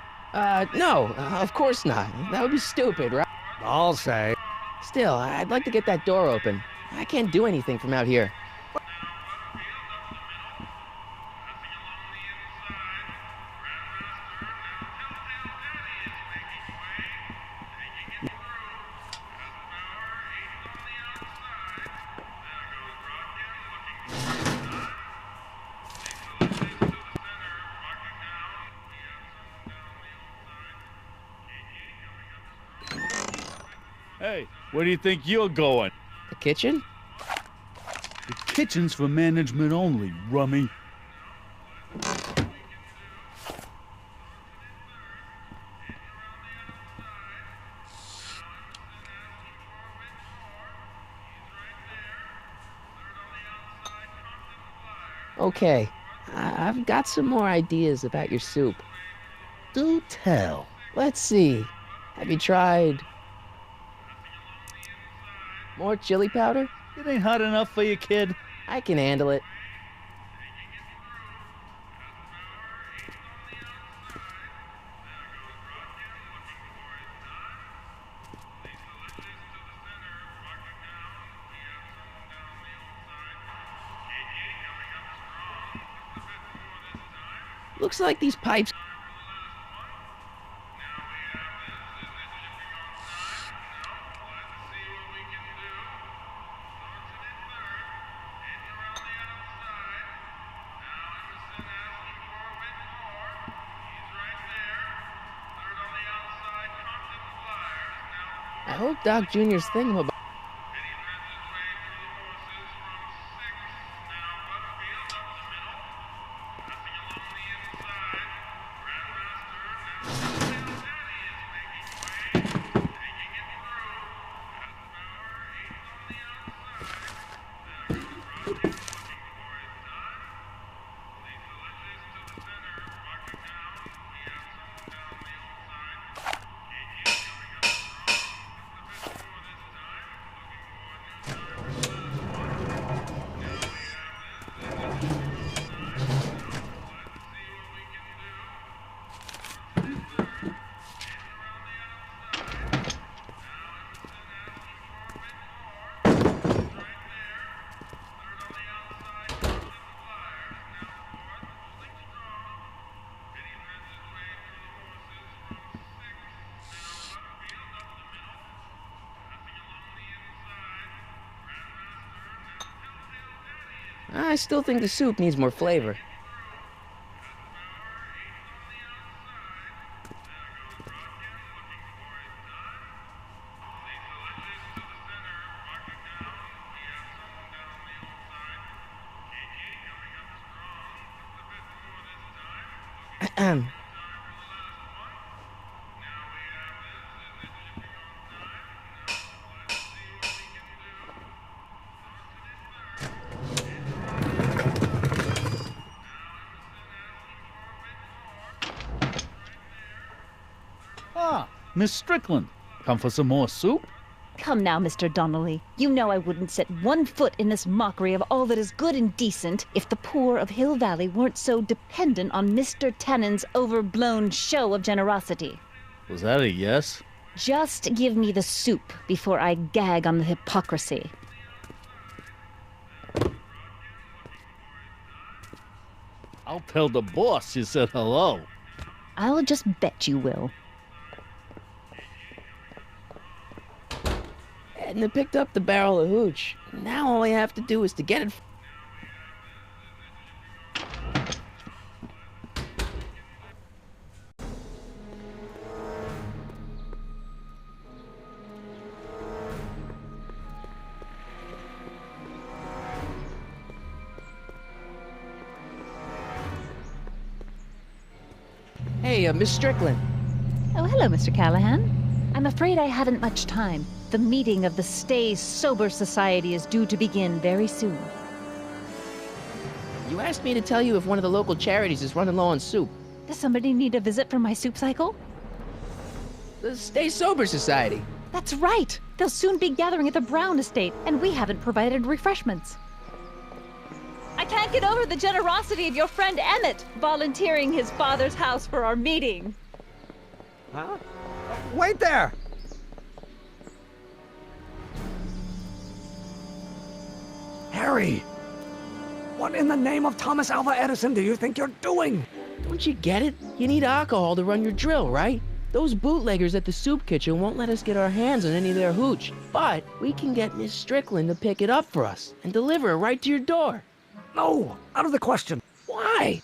No, of course not. That would be stupid, right? I'll say. Still, I'd like to get that door open. I can't do anything from out here. Hey, where do you think you're going? The kitchen? The kitchen's for management only, rummy. Okay, I've got some more ideas about your soup. Do tell. Let's see. Have you tried more chili powder? It ain't hot enough for you, kid. I can handle it. Looks like these pipes. I hope Doc Jr.'s thingamabob. I still think the soup needs more flavor. Ah, Miss Strickland. Come for some more soup? Come now, Mr. Donnelly. You know I wouldn't set one foot in this mockery of all that is good and decent if the poor of Hill Valley weren't so dependent on Mr. Tannen's overblown show of generosity. Was that a yes? Just give me the soup before I gag on the hypocrisy. I'll tell the boss you said hello. I'll just bet you will. Edna picked up the barrel of hooch. Now all I have to do is to get it. Hey, Miss Strickland. Oh, hello, Mr. Callahan. I'm afraid I haven't much time. The meeting of the Stay Sober Society is due to begin very soon. You asked me to tell you if one of the local charities is running low on soup. Does somebody need a visit from my soup cycle? The Stay Sober Society. That's right! They'll soon be gathering at the Brown estate, and we haven't provided refreshments. I can't get over the generosity of your friend Emmett, volunteering his father's house for our meeting. Huh? Wait there! Harry! What in the name of Thomas Alva Edison do you think you're doing? Don't you get it? You need alcohol to run your drill, right? Those bootleggers at the soup kitchen won't let us get our hands on any of their hooch. But we can get Miss Strickland to pick it up for us and deliver it right to your door. No, out of the question. Why?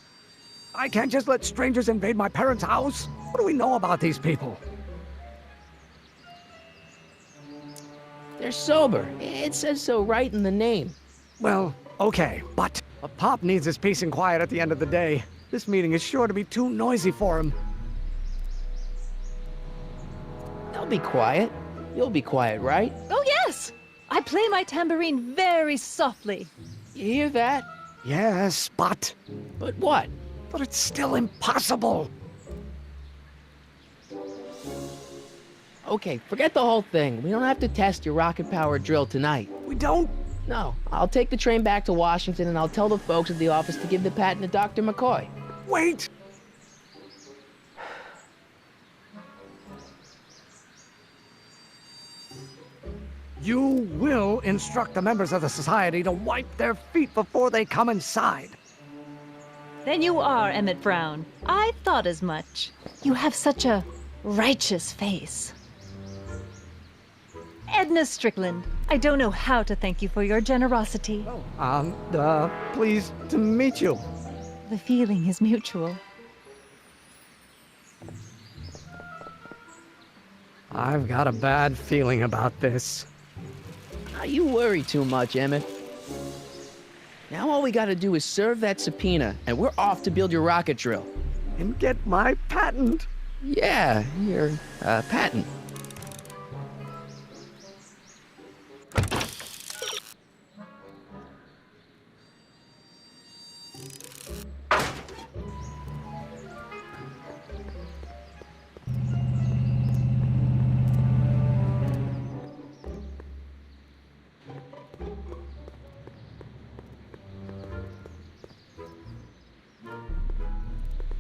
I can't just let strangers invade my parents' house. What do we know about these people? They're sober. It says so right in the name. Well, okay, but Pop needs his peace and quiet at the end of the day. This meeting is sure to be too noisy for him. They'll be quiet. You'll be quiet, right? Oh, yes! I play my tambourine very softly. You hear that? Yes, but what? But it's still impossible. Okay, forget the whole thing. We don't have to test your rocket-powered drill tonight. We don't? No. I'll take the train back to Washington and I'll tell the folks at the office to give the patent to Dr. McCoy. Wait! You will instruct the members of the society to wipe their feet before they come inside. Then you are Emmett Brown. I thought as much. You have such a righteous face. Edna Strickland, I don't know how to thank you for your generosity. Pleased to meet you. The feeling is mutual. I've got a bad feeling about this. You worry too much, Emmett. Now all we gotta do is serve that subpoena, and we're off to build your rocket drill. And get my patent. Yeah, your patent.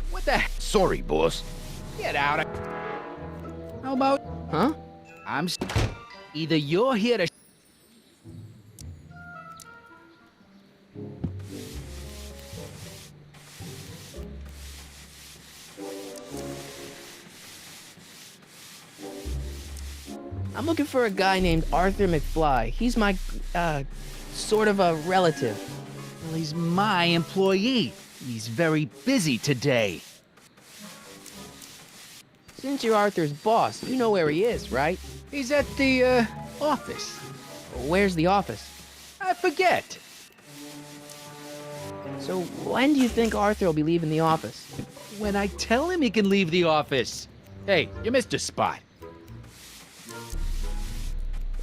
What the heck? Sorry, boss. Get out of... How about... Huh? Either you're here to... I'm looking for a guy named Arthur McFly. He's my, sort of a relative. Well, he's my employee. He's very busy today. Since you're Arthur's boss, you know where he is, right? He's at the, office. Where's the office? I forget. So when do you think Arthur will be leaving the office? When I tell him he can leave the office. Hey, you missed a spot.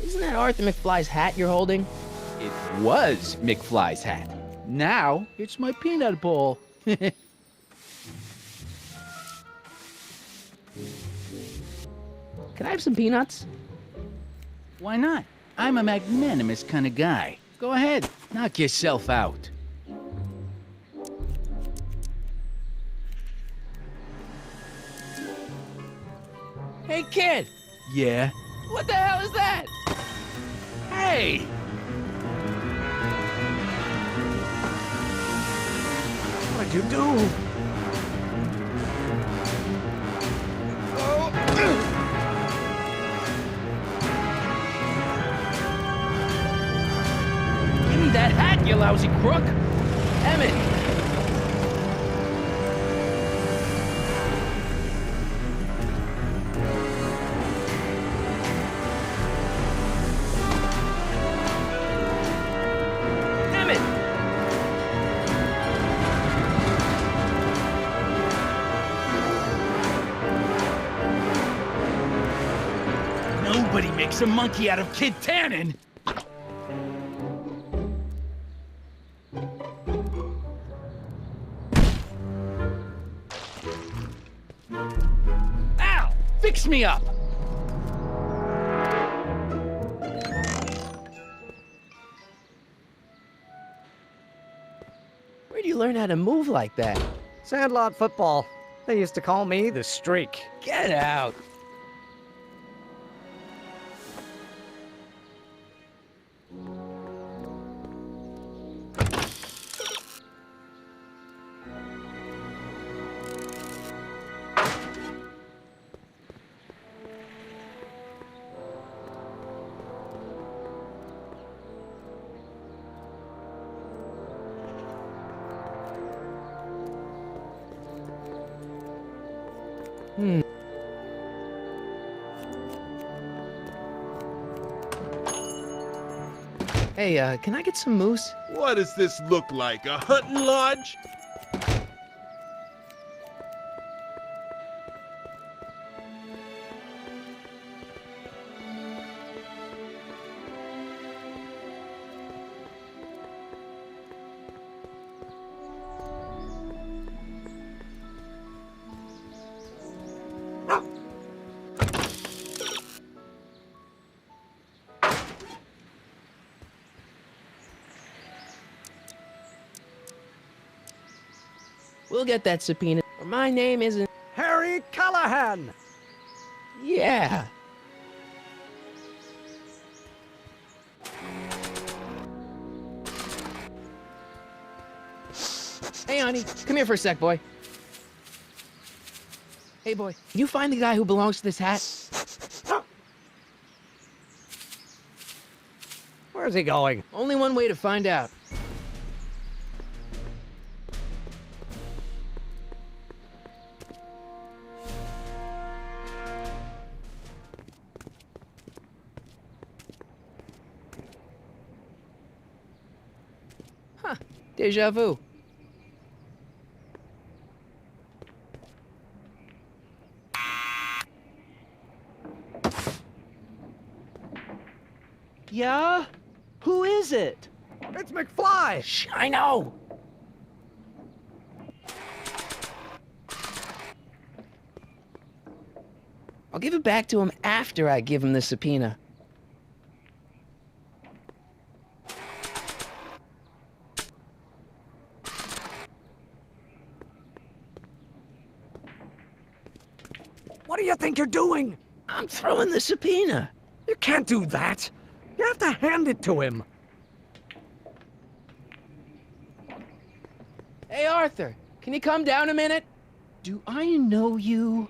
Isn't that Arthur McFly's hat you're holding? It was McFly's hat. Now, it's my peanut bowl. Can I have some peanuts? Why not? I'm a magnanimous kind of guy. Go ahead, knock yourself out. Hey, kid! Yeah? What the hell is that? Hey! What'd you do? Give me that hat, you lousy crook! Emmett! Nobody makes a monkey out of Kid Tannen! Ow! Fix me up! Where'd you learn how to move like that? Sandlot football. They used to call me the Streak. Get out! Hey, can I get some moose? What does this look like, a hunting lodge? We'll get that subpoena. My name isn't... Harry Callahan! Yeah. Hey, honey, come here for a sec, boy. Hey, boy, can you find the guy who belongs to this hat? Where's he going? Only one way to find out. Huh, deja vu. Yeah? Who is it? It's McFly! Shh, I know! I'll give it back to him after I give him the subpoena. What do you think you're doing? I'm throwing the subpoena. You can't do that. You have to hand it to him. Hey, Arthur, can you come down a minute? Do I know you?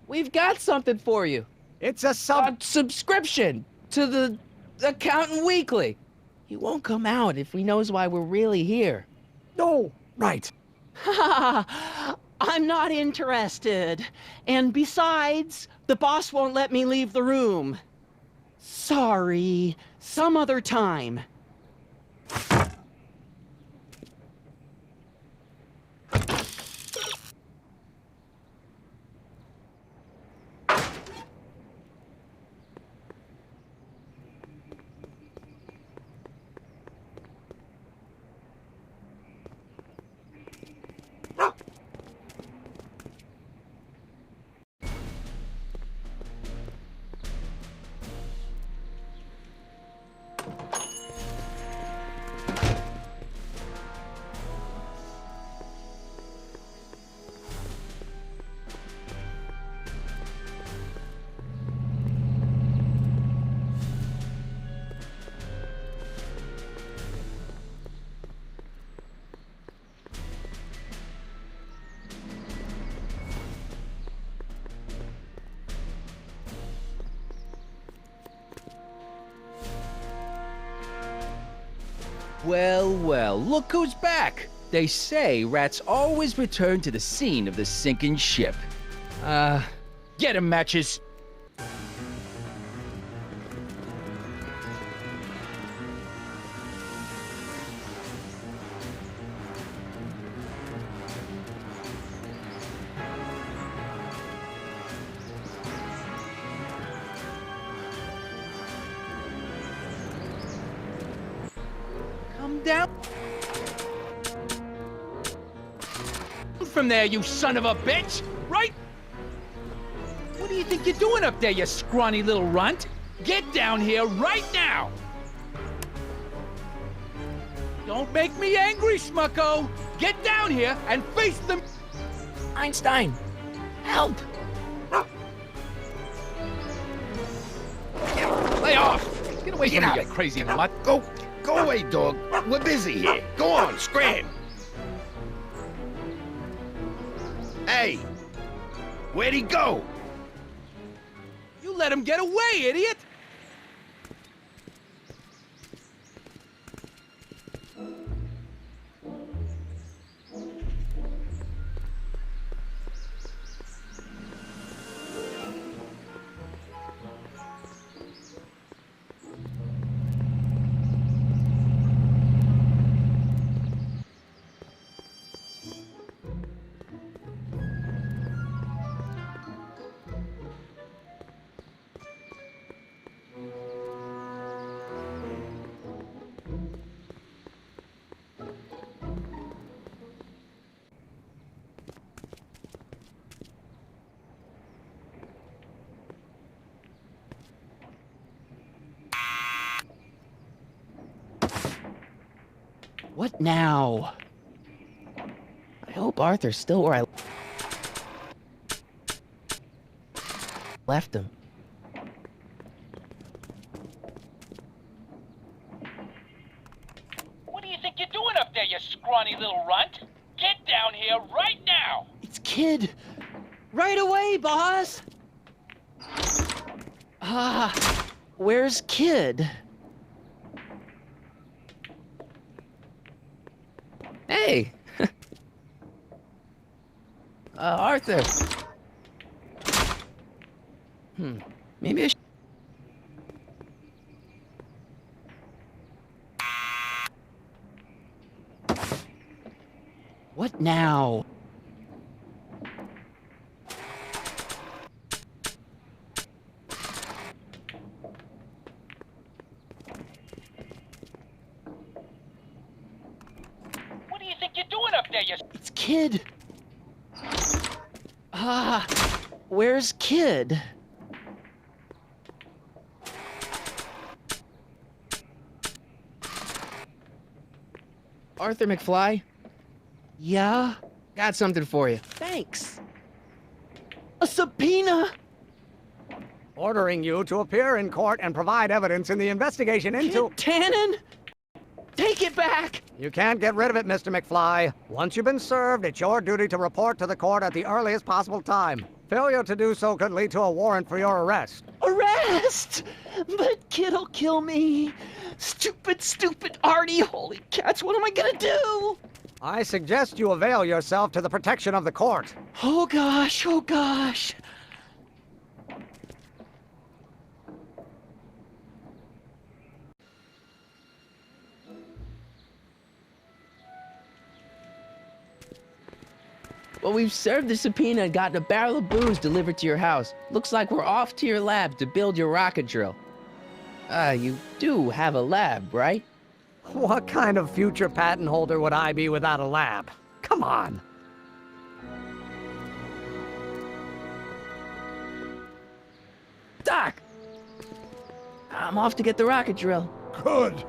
We've got something for you. It's a subscription to the Accountant Weekly. He won't come out if he knows why we're really here. No, right. I'm not interested. And besides, the boss won't let me leave the room. Sorry, some other time. Well, well, look who's back! They say rats always return to the scene of the sinking ship. Get 'em, Matches! Come down from there, you son of a bitch! Right? What do you think you're doing up there, you scrawny little runt? Get down here right now! Don't make me angry, Schmucko! Get down here and face them! Einstein, help! Lay off! Get away from me, you crazy mutt! Go away, dog. We're busy here. Go on, scram. Hey, where'd he go? You let him get away, idiot! What now? I hope Arthur's still where I left him. What do you think you're doing up there, you scrawny little runt? Get down here right now! It's Kid! Right away, boss! Where's Kid? Hey! Arthur! Maybe I should... What now? What do you think you're doing up there, you... It's Kid! Where's Kid? Arthur McFly? Yeah? Got something for you. Thanks. A subpoena? Ordering you to appear in court and provide evidence in the investigation into... Kid Tannen? Take it back! You can't get rid of it, Mr. McFly. Once you've been served, it's your duty to report to the court at the earliest possible time. Failure to do so could lead to a warrant for your arrest. Arrest! But Kid'll kill me. Stupid Artie. Holy cats, what am I gonna do? I suggest you avail yourself to the protection of the court. Oh gosh. Well, we've served the subpoena and gotten a barrel of booze delivered to your house. Looks like we're off to your lab to build your rocket drill. You do have a lab, right? What kind of future patent holder would I be without a lab? Come on. Doc! I'm off to get the rocket drill. Good.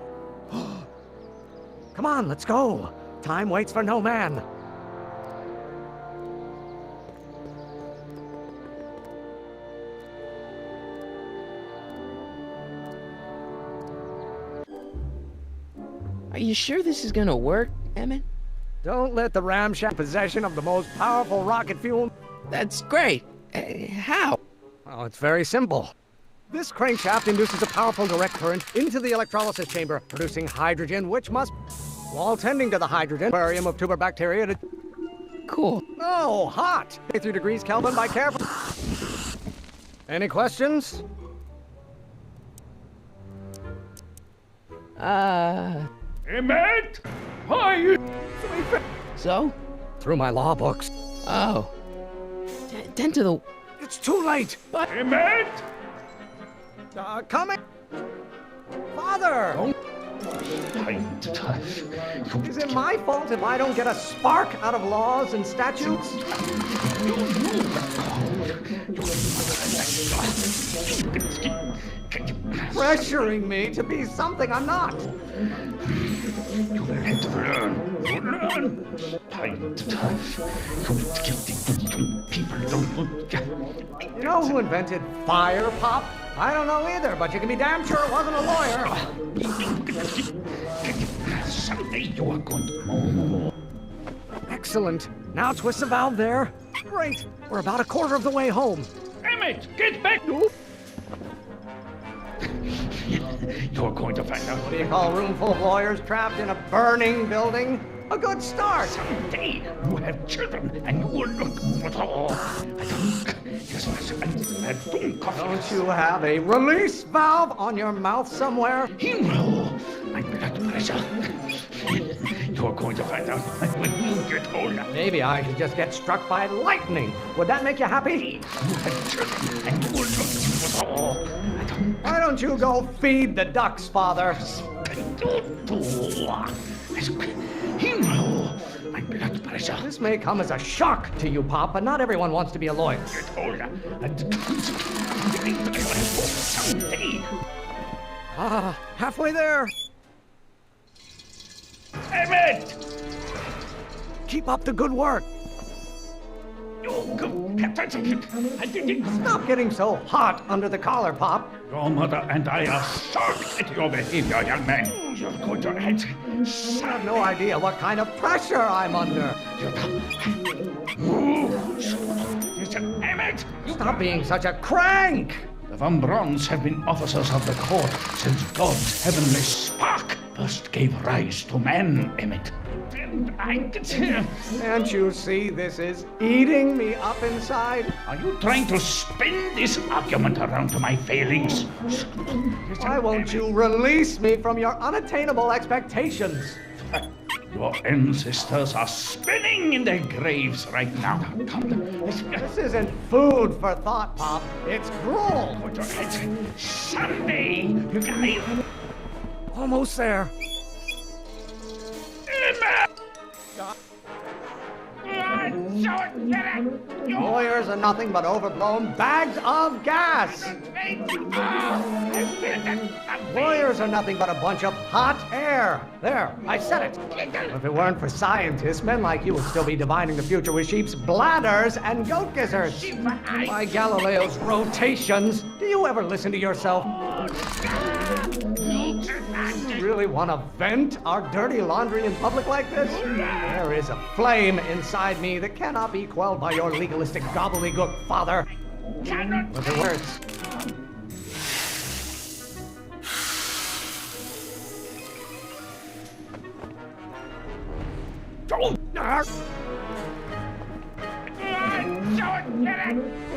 Come on, let's go. Time waits for no man. Are you sure this is gonna work, Emmett? Don't let the ramshackle possession of the most powerful rocket fuel... That's great. How? Oh, it's very simple. This crankshaft induces a powerful direct current into the electrolysis chamber, producing hydrogen, which must... While tending to the hydrogen, aquarium of tuber bacteria to... Cool. Oh, hot! 83 degrees Kelvin by careful... Any questions? Emmett? Why you... So? Through my law books. Oh. Tend to the... It's too late! But... Emmett? Coming! Father! Is it my fault if I don't get a spark out of laws and statutes? Pressuring me to be something I'm not. You will have to learn. You know who invented fire, Pop? I don't know either, but you can be damn sure it wasn't a lawyer. Someday you are going to... Excellent. Now twist the valve there. Great. We're about a quarter of the way home. Emmett, get back! You're going to find out. What do you call a room full of lawyers trapped in a burning building? A good start. Someday you have children and you will look at all. Don't you have a release valve on your mouth somewhere? No, my blood pressure. You're going to find out when you get older. Maybe I should just get struck by lightning. Would that make you happy? You have children and you will look at all. Why don't you go feed the ducks, Father? My blood pressure. This may come as a shock to you, Pop, but not everyone wants to be a lawyer. Get older and someday. Halfway there. Emmett! Keep up the good work. Stop getting so hot under the collar, Pop. Your mother and I are shocked at your behavior, young man. You're going to head. You have no idea what kind of pressure I'm under. Emmett! Stop being such a crank! The Von Brauns have been officers of the court since God's heavenly spark first gave rise to man, Emmett. Can't you see this is eating me up inside? Are you trying to spin this argument around to my failings? Why won't you release me from your unattainable expectations? Your ancestors are spinning in their graves right now. This isn't food for thought, Pop. It's gruel. Someday, you guys. Almost there. Lawyers are nothing but overblown bags of gas. Lawyers are nothing but a bunch of hot air. There, I said it. If it weren't for scientists, men like you would still be divining the future with sheep's bladders and goat gizzards. By Galileo's rotations, do you ever listen to yourself? You really want to vent our dirty laundry in public like this? There is a flame inside me that cannot be quelled by your legalistic gobbledygook, father. With the words.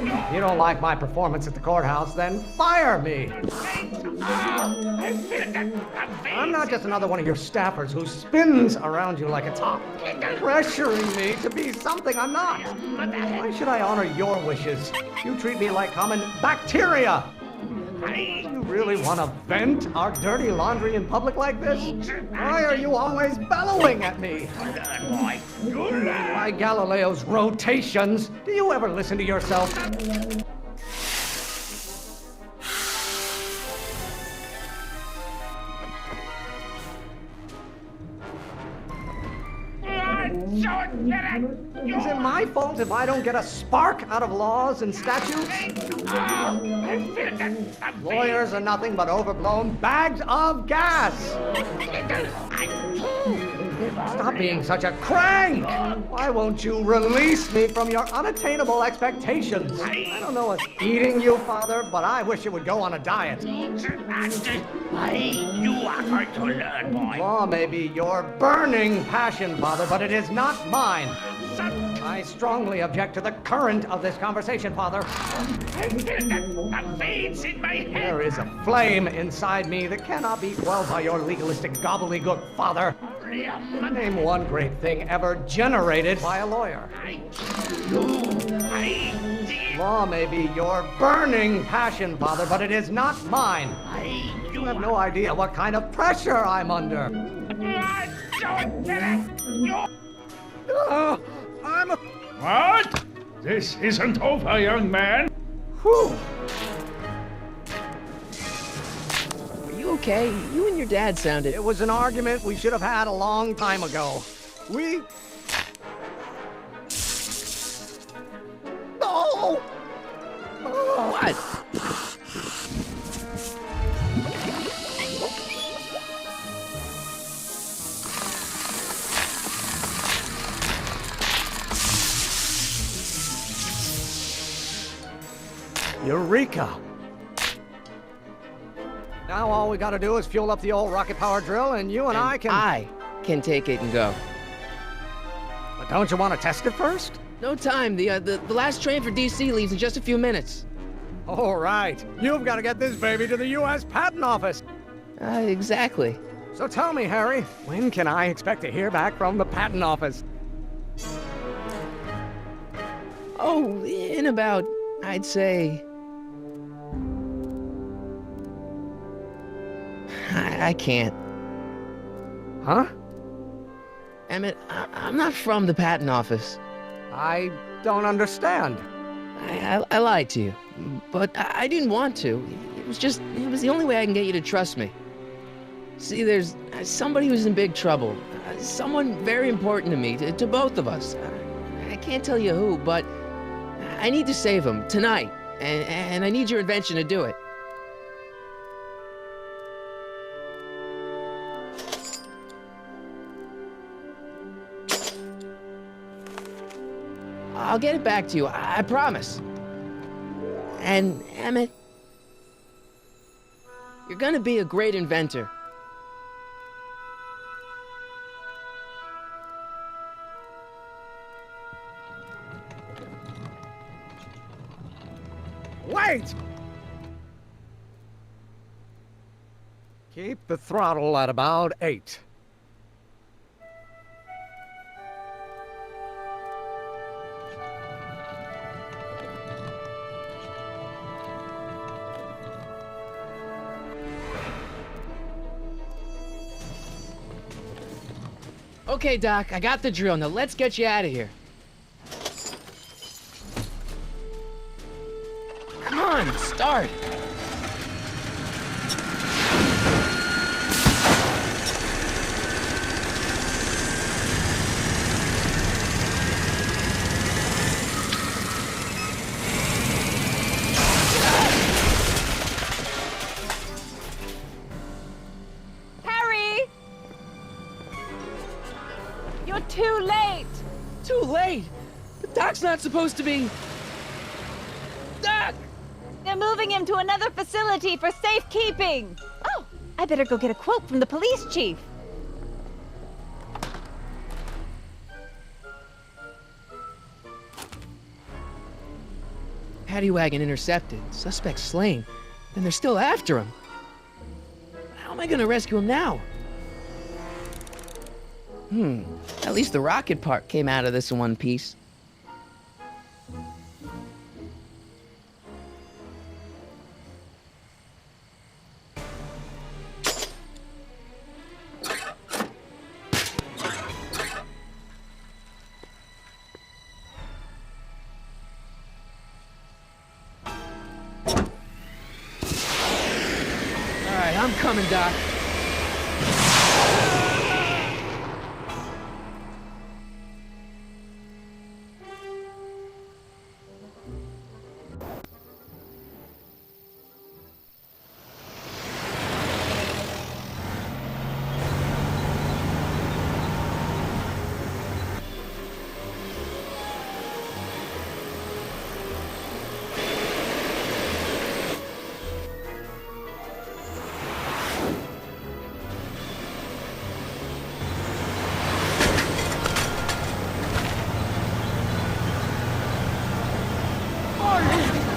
If you don't like my performance at the courthouse, then fire me. I'm not just another one of your staffers who spins around you like a top, pressuring me to be something I'm not. Why should I honor your wishes? You treat me like common bacteria. You really want to vent our dirty laundry in public like this? Why are you always bellowing at me? By Galileo's rotations, do you ever listen to yourself? Is it my fault if I don't get a spark out of laws and statutes? Lawyers are nothing but overblown bags of gas. Stop being such a crank! Why won't you release me from your unattainable expectations? I don't know what's eating you, Father, but I wish you would go on a diet. You are going to learn, boy. Law may be your burning passion, Father, but it is not mine. I strongly object to the current of this conversation, Father. There is a flame inside me that cannot be quelled by your legalistic gobbledygook, Father. Name one great thing ever generated by a lawyer. Law may be your burning passion, Father, but it is not mine. You have no idea what kind of pressure I'm under. What? This isn't over, young man. Whew. Are you okay? You and your dad sounded... It was an argument we should have had a long time ago. We... Oh! What? Eureka! Now all we gotta do is fuel up the old rocket power drill and you and I can take it and go. But don't you want to test it first? No time. The last train for DC leaves in just a few minutes. All right. You've got to get this baby to the U.S. Patent Office. Exactly. So tell me, Harry, when can I expect to hear back from the Patent Office? Oh, in about, I'd say... I can't. Huh? Emmett, I'm not from the patent office. I don't understand. I lied to you, but I didn't want to. It was the only way I can get you to trust me. See, there's Somebody was in big trouble. Someone very important to me, to both of us. I can't tell you who, but I need to save him tonight, and I need your invention to do it. I'll get it back to you, I promise. And Emmett, you're gonna be a great inventor. Wait! Keep the throttle at about 8. Okay, Doc, I got the drill. Now let's get you out of here. Come on, start. Harry! You're too late! Too late? But Doc's not supposed to be... Doc! They're moving him to another facility for safekeeping! Oh, I better go get a quote from the police chief. Paddy wagon intercepted. Suspect slain. Then they're still after him. How am I gonna rescue him now? At least the rocket part came out of this in one piece. Alright, I'm coming, Doc.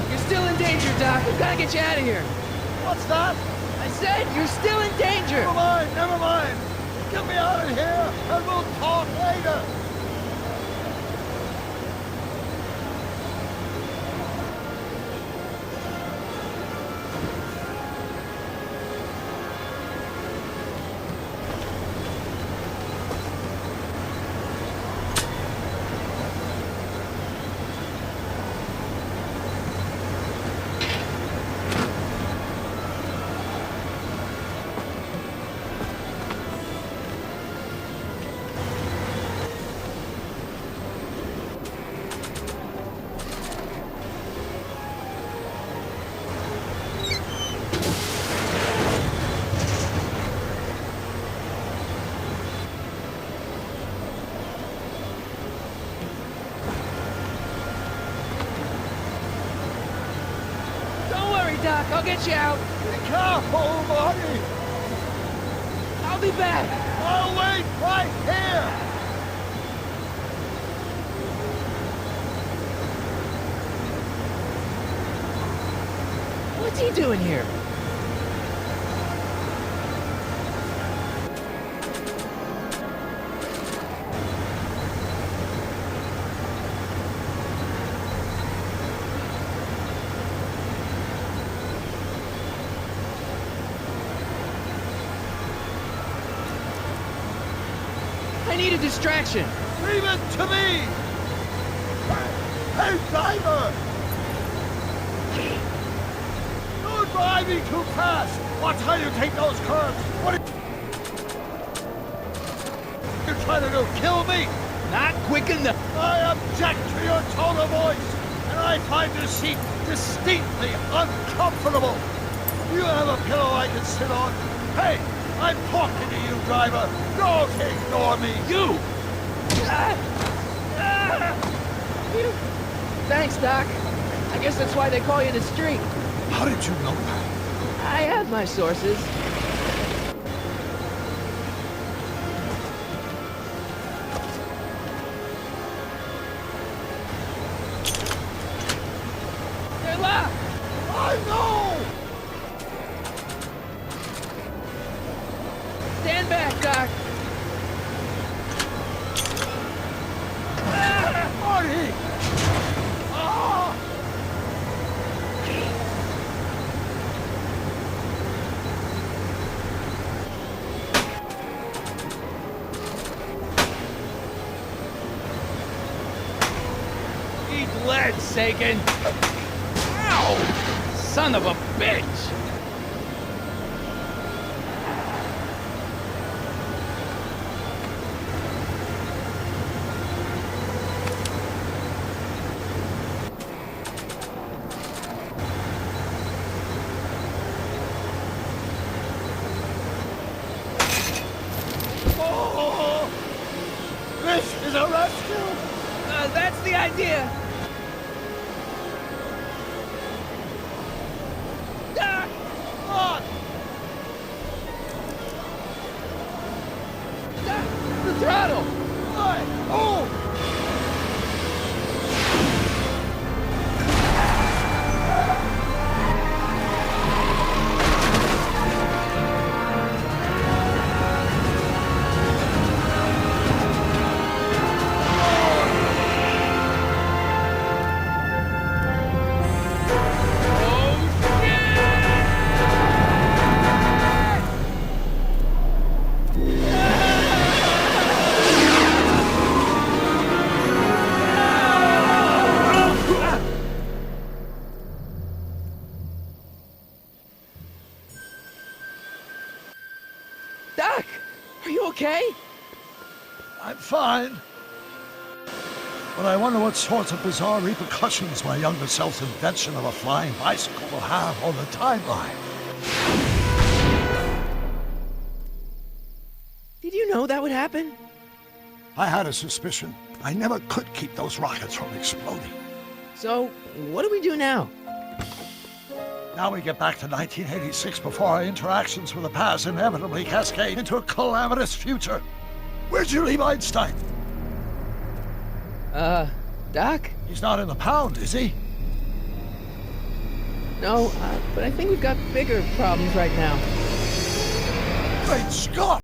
You're still in danger, Doc. We've got to get you out of here. What's that? I said you're still in danger. Never mind, never mind. Get me out of here, and we'll talk later. Doc, I'll get you out. Be careful, buddy. I'll be back. I'll wait right here. What's he doing here? I need a distraction. Leave it to me. Hey, driver! You're driving too fast. Watch how you take those curves. What? trying to do? Kill me? Not quick enough. I object to your tone of voice, and I find this seat distinctly uncomfortable. Do you have a pillow I can sit on? Hey, I'm talking to you, driver. Don't ignore me. You! Thanks, Doc. I guess that's why they call you the Streak. How did you know that? I have my sources. They're locked! I know! Stand back, Doc. Marty! Ah! Eat lead, Sagan. Ow! Son of a bitch! Oh! This is a rescue! That's the idea. Doc! What? Doc! The throttle! Why? Oh! Doc! Are you okay? I'm fine. But I wonder what sorts of bizarre repercussions my younger self's invention of a flying bicycle will have on the timeline. Did you know that would happen? I had a suspicion. I never could keep those rockets from exploding. So, what do we do now? Now we get back to 1986 before our interactions with the past inevitably cascade into a calamitous future. Where'd you leave Einstein? Doc? He's not in the pound, is he? No, but I think we've got bigger problems right now. Great Scott!